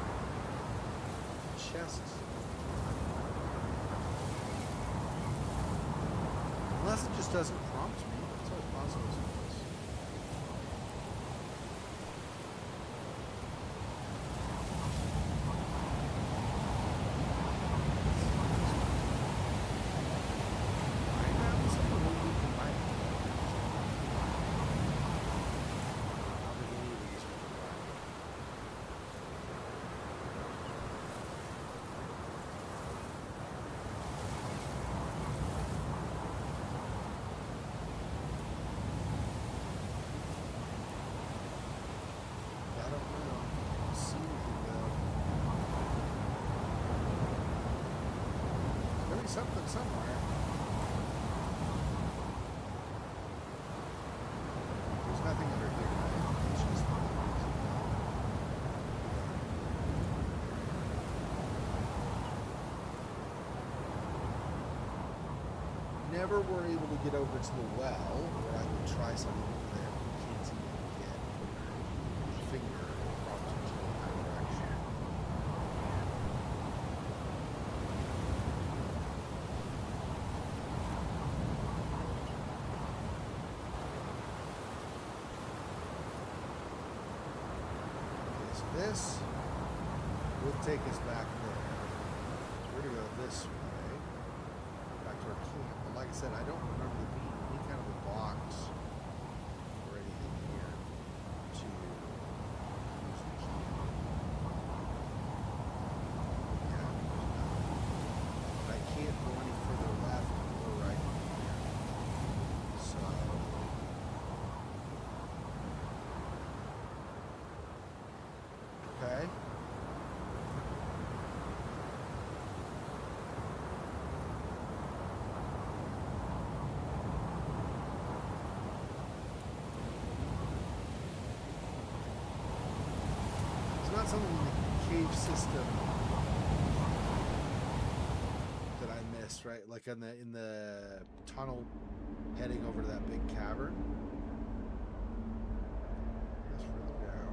[SPEAKER 1] chests. Unless it just doesn't prompt me. That's always possible. Something somewhere. There's nothing under here, right? It's just never were able to get over to the well, where I would try something over there. You can't seem to get the finger prompted to go in that direction. Okay, so this would take us back there. So we're gonna go this way. Back to our camp. But like I said, I don't remember there being any kind of a box or anything here to use the key. Yeah, there's nothing. But I can't go any further left or right here. So okay. Not something in the cave system that I missed, right? Like in the tunnel heading over to that big cavern. That's further down.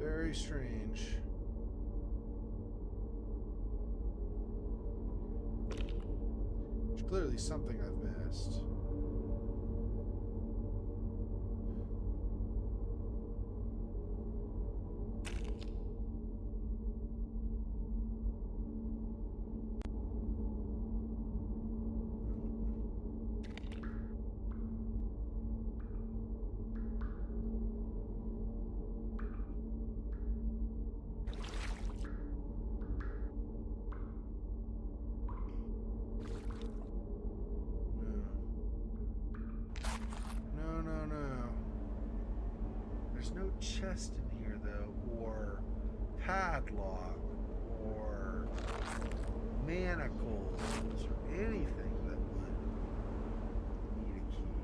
[SPEAKER 1] Very strange. There's clearly something I've missed. There's no chest in here, though, or padlock, or manacles, or anything that would need a key.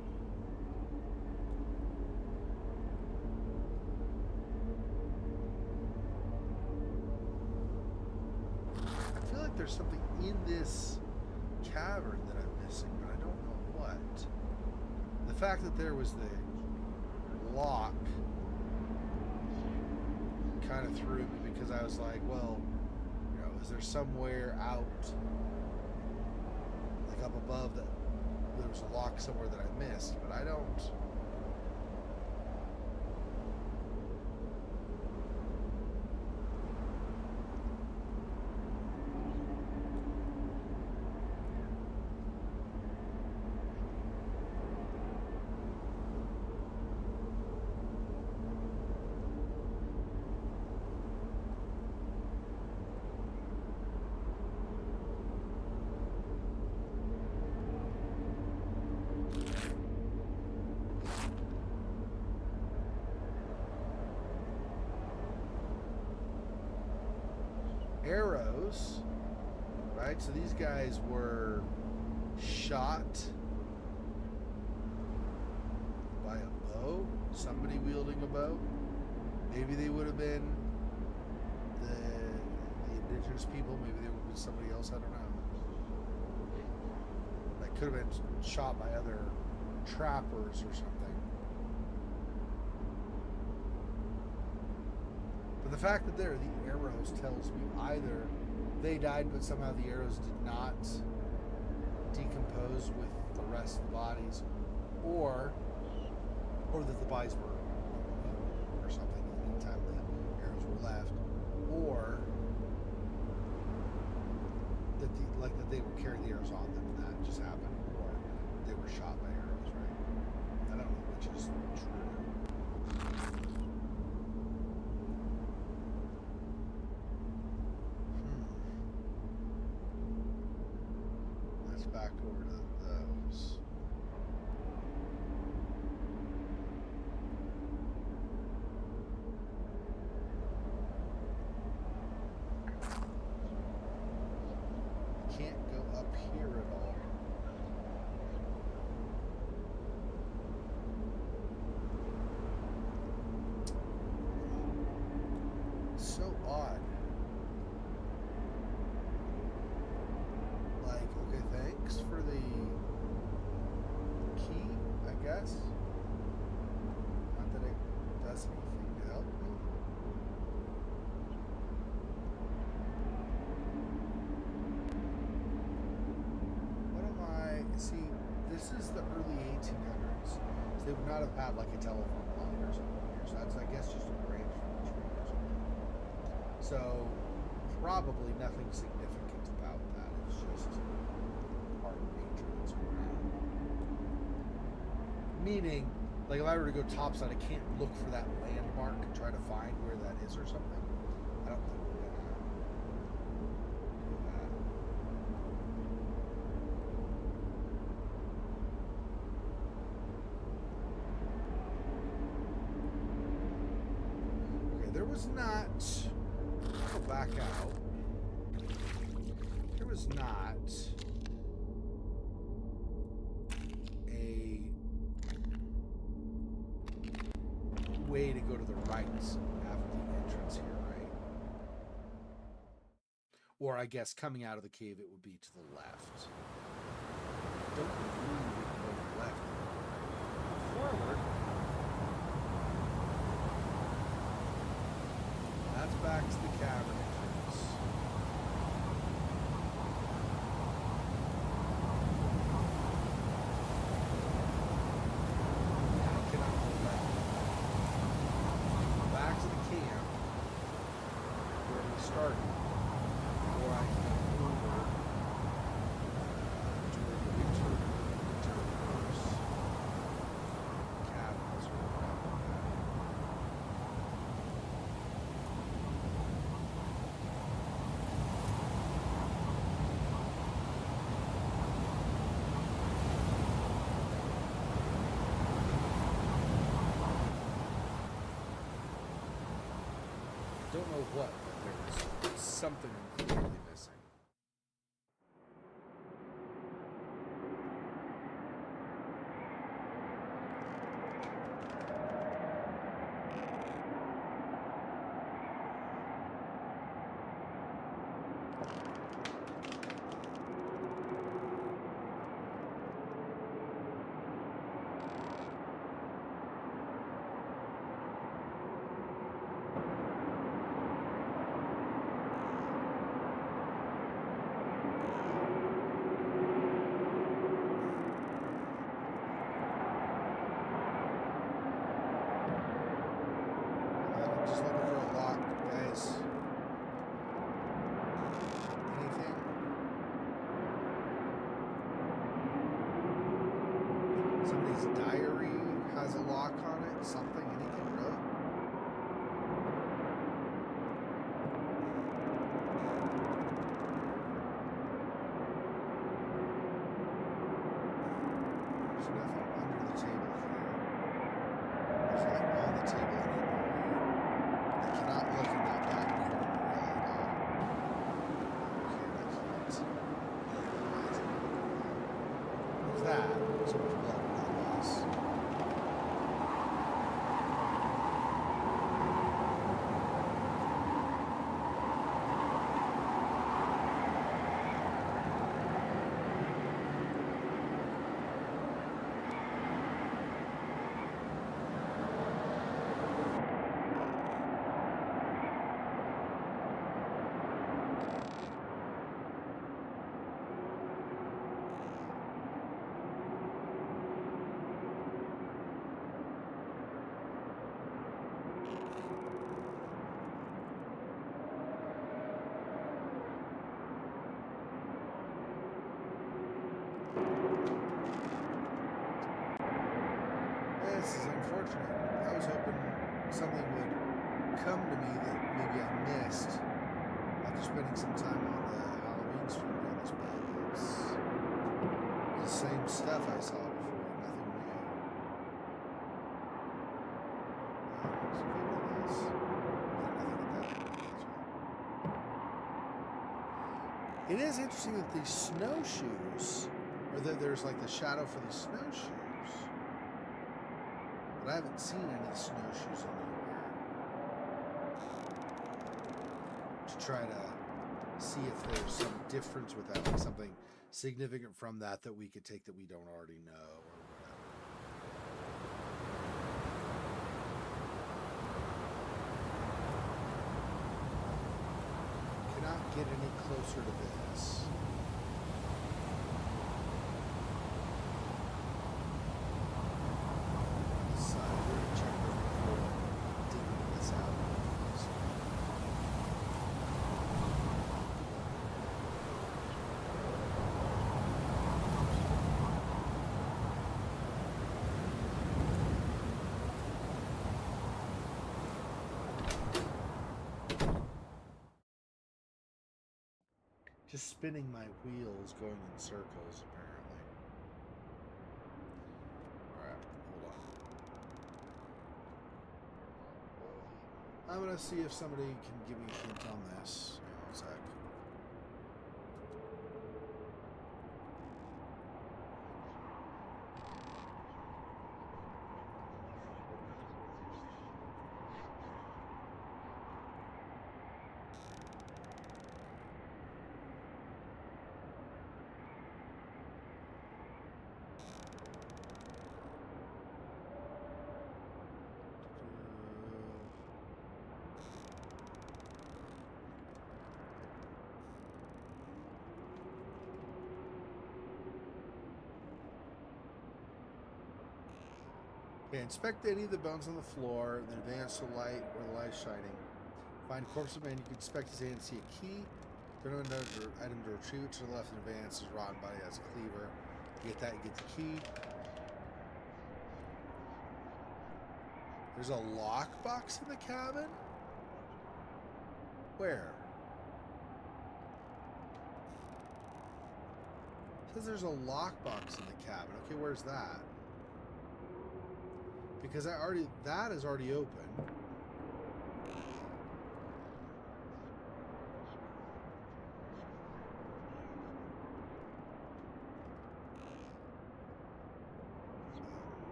[SPEAKER 1] I feel like there's something in this cavern that I'm missing, but I don't know what. The fact that there was the lock kind of threw me, because I was like, well, you know, is there somewhere out, like up above, that there was a lock somewhere that I missed? But I don't. Arrows, right? So these guys were shot by a bow, somebody wielding a bow. Maybe they would have been the indigenous people, maybe they would have been somebody else, I don't know. That could have been shot by other trappers or something. But the fact that there are the arrows tells me either they died, but somehow the arrows did not decompose with the rest of the bodies, or that the bodies were or something in the meantime the arrows were left, or that that they were carrying the arrows on them and that just happened, or they were shot by arrows, right? I don't know which is true. Back over to those. here at all. So odd. Like, okay, thanks for the key, I guess. Not that it does anything to help me. What am I? See, this is the early 1800s. So they would not have had like a telephone line or something here. So that's, I guess, just a branch from the tree or something. So probably nothing significant about that. It's just part of nature that's around. Meaning, like if I were to go topside, I can't look for that landmark and try to find where that is or something. I don't think we're gonna do that. Okay, there was not. Go back out. There was not a way to go to the right after the entrance here, right? Or I guess coming out of the cave, it would be to the left. Don't believe we can go left. Forward. That's back to the cavern entrance. I cannot go left. Back to the camp where we started. Or I can go over to where the winter course. Cabins or whatever. Don't know what, but there was something I'm clearly missing. Just looking for a lock, guys. Anything? Somebody's diary has a lock on it. Something, anything, really? There's nothing under the table here. There's nothing on the table anymore. I cannot look in that back corner really at all. Okay, I can't. What's that? So much blood in that glass. This is unfortunate. I was hoping something would come to me that maybe I missed after spending some time on the Halloween stream doing this, but it's the same stuff I saw before, nothing new. So if I do this, then nothing at that point, that's right. It is interesting that these snowshoes, or that there's like the shadow for these snowshoes. But I haven't seen any snowshoes anywhere. To try to see if there's some difference with that, like something significant from that that we could take that we don't already know or whatever. Cannot get any closer to this. So we're gonna check this before digging this out. Just spinning my wheels going in circles, apparently. Alright, hold on. I'm gonna see if somebody can give me a hint on this. Hang on a sec. Okay, inspect any of the bones on the floor, then advance to light where the light is shining. Find corpse of man. You can inspect his hand and see a key. Turn on another item to retrieve it to the left and advance. His rotten body has a cleaver. You get that, you get the key. There's a lockbox in the cabin? Where? It says there's a lockbox in the cabin. Okay, where's that? Because that is already open.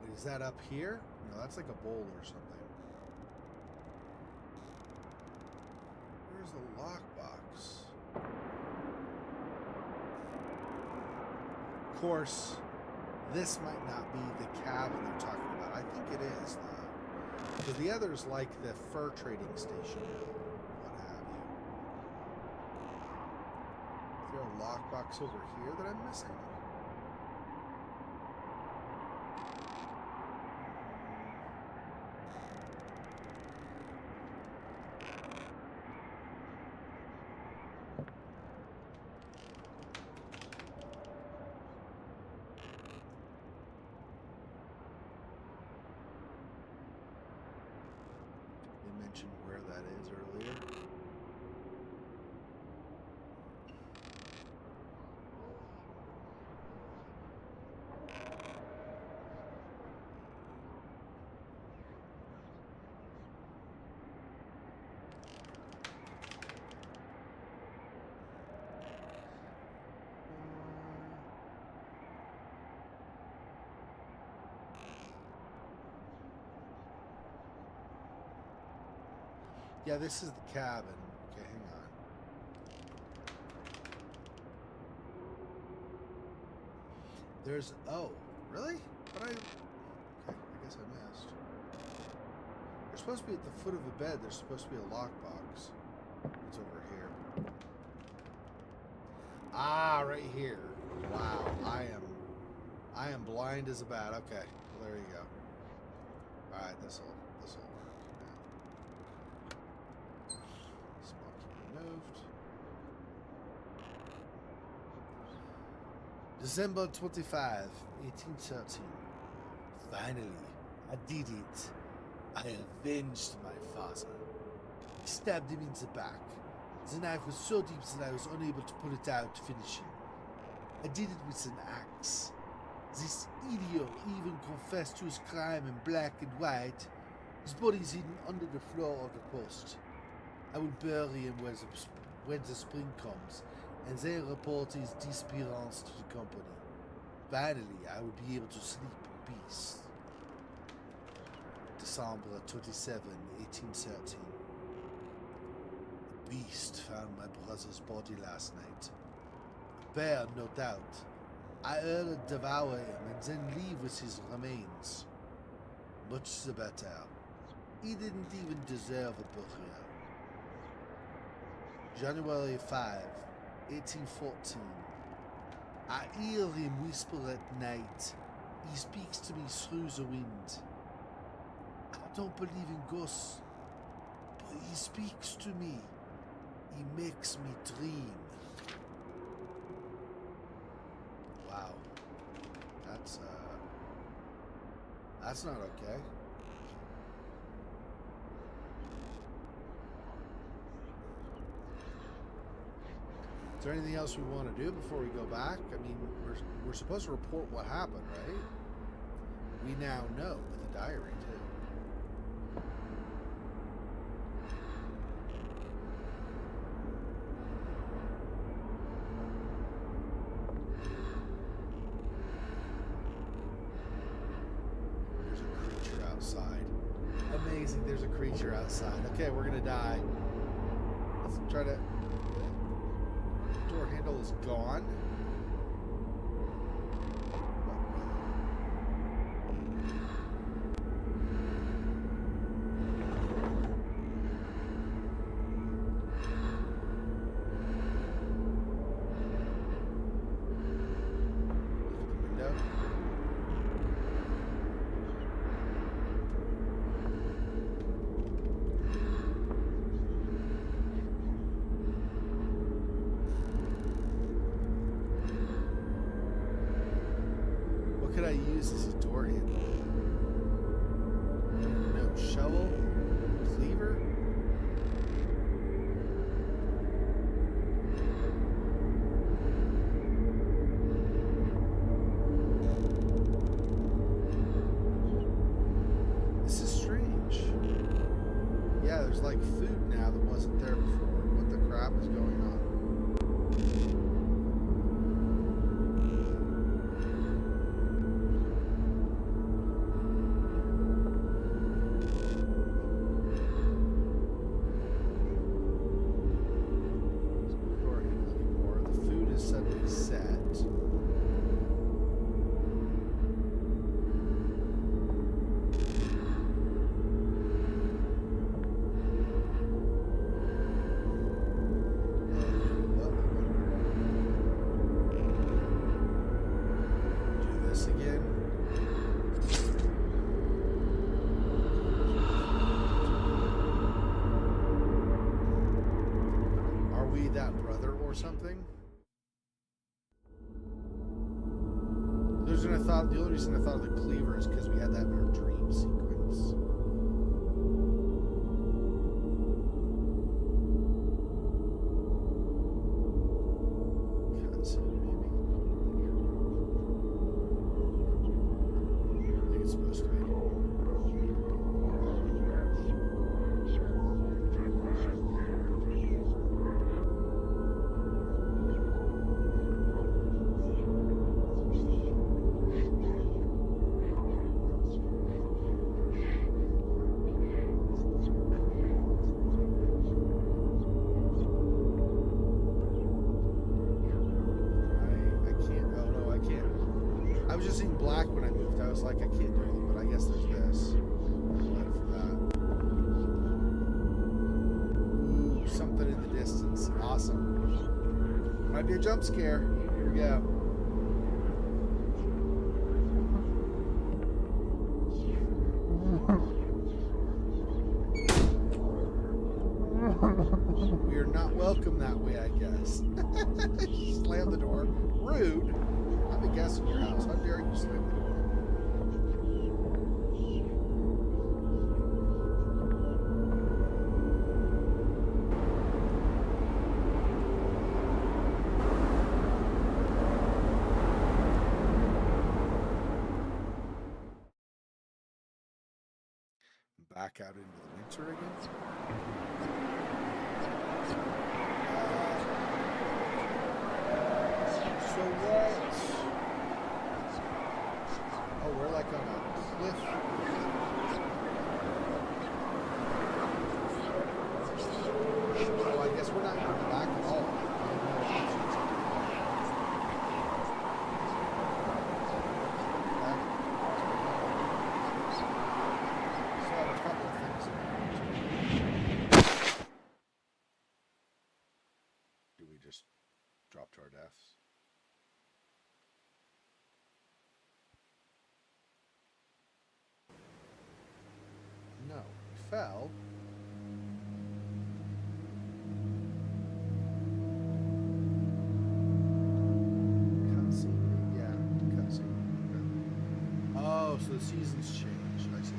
[SPEAKER 1] Wait, is that up here? No, that's like a bowl or something. Where's the lockbox? Of course, this might not be the cabin they're talking about. I think it is, though. Because the other's like the fur trading station, what have you. Is there a lockbox over here that I'm missing? Mentioned where that is earlier. Yeah, this is the cabin. Okay, hang on. There's... Oh, really? But okay, I guess I missed. They're supposed to be at the foot of the bed. There's supposed to be a lockbox. It's over here. Ah, right here. Wow, I am blind as a bat. Okay, well, there you go. All right, this'll work. Removed. December 25, 1813. Finally, I did it. I avenged my father. I stabbed him in the back. The knife was so deep that I was unable to pull it out to finish him. I did it with an axe. This idiot even confessed to his crime in black and white. His body is hidden under the floor of the post. I will bury him when the spring comes, and then report his disappearance to the company. Finally, I will be able to sleep in peace. December 27, 1813. The beast found my brother's body last night. A bear, no doubt. I heard it devour him and then leave with his remains. Much the better. He didn't even deserve a burial. January 5, 1814. I hear him whisper at night. He speaks to me through the wind. I don't believe in ghosts, but he speaks to me. He makes me dream. Wow. That's not okay. Is there anything else we want to do before we go back? I mean, we're supposed to report what happened, right? We now know with the diary, too. There's a creature outside. Amazing, there's a creature outside. Okay, we're gonna die. Let's try to... Door handle is gone. Could I use as a door handle? No, shovel, cleaver. This is strange. Yeah, there's like food now that wasn't there before. What the crap is going on? Or something. The only reason I thought of the cleaver is because we had that in our dream sequence. Cutscene, maybe? I think it's supposed to be. Might be a jump scare. Here we go. We are not welcome that way, I guess. Slam the door. Rude. I'm a guest in your house. How dare you slam the door? Back out into the winter again. So what? Oh, we're like on a cliff. Oh, I guess we're not going back at all. So a couple of things. Do we just drop to our deaths? No, we fell. Cutscene, yeah, cutscene. Oh, so the seasons change. I see.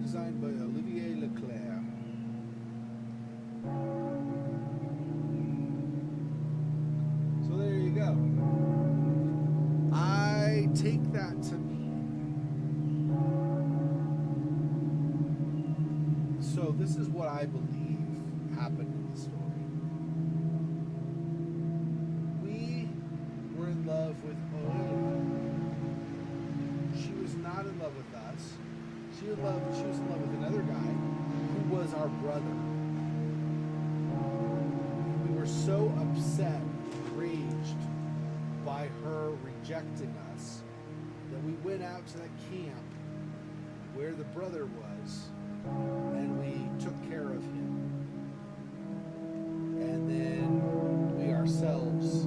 [SPEAKER 1] Designed by Olivier Leclerc. So there you go. I take that to mean. So this is what I believe happened in the story. We were in love with Aurelia. She was not in love with us. She was in love with another guy who was our brother. We were so upset, enraged by her rejecting us that we went out to that camp where the brother was and we took care of him. And then we ourselves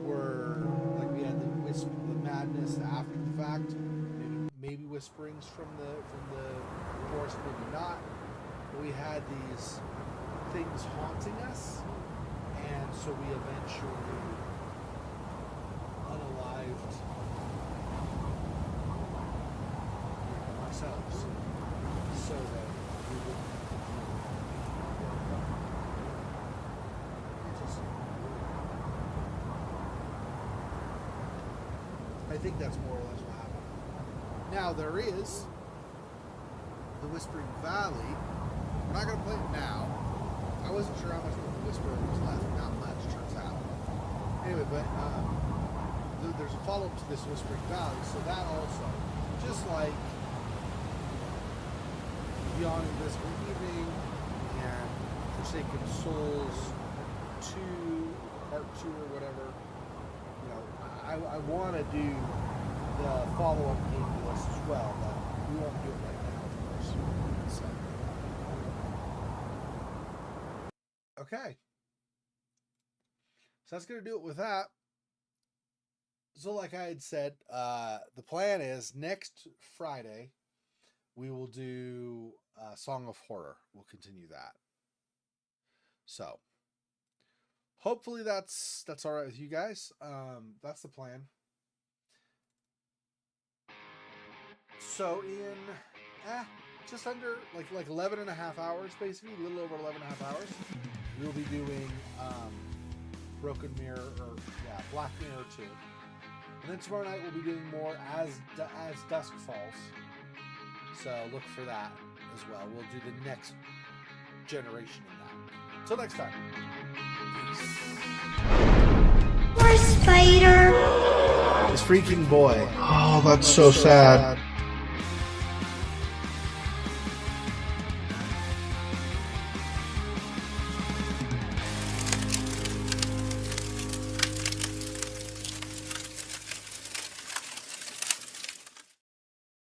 [SPEAKER 1] were like, we had the madness after the fact. Maybe whisperings from the forest, maybe not. But we had these things haunting us, and so we eventually unalived ourselves, so that we wouldn't have to I think that's more or less what happened. Now there is the Whispering Valley. We're not going to play it now. I wasn't sure how much of the Whisperer was left. Not much, turns out. Anyway, but there's a follow-up to this Whispering Valley, so that also, just like Beyond Invisible Evening and Forsaken Souls 2, Part 2 or whatever, you know, I want to do the follow-up game to this as well, but we won't do it right now, of course. So. Okay. So that's going to do it with that. So like I had said, the plan is next Friday, we will do Song of Horror. We'll continue that. So hopefully that's all right with you guys. That's the plan. So in just under like 11 and a half hours, basically a little over 11 and a half hours, we'll be doing Broken Mirror, or Black Mirror 2. And then tomorrow night we'll be doing more as Dusk Falls. So look for that as well. We'll do the next generation in that. Till next time. Peace. Poor spider. This freaking boy. Oh, that's so sad.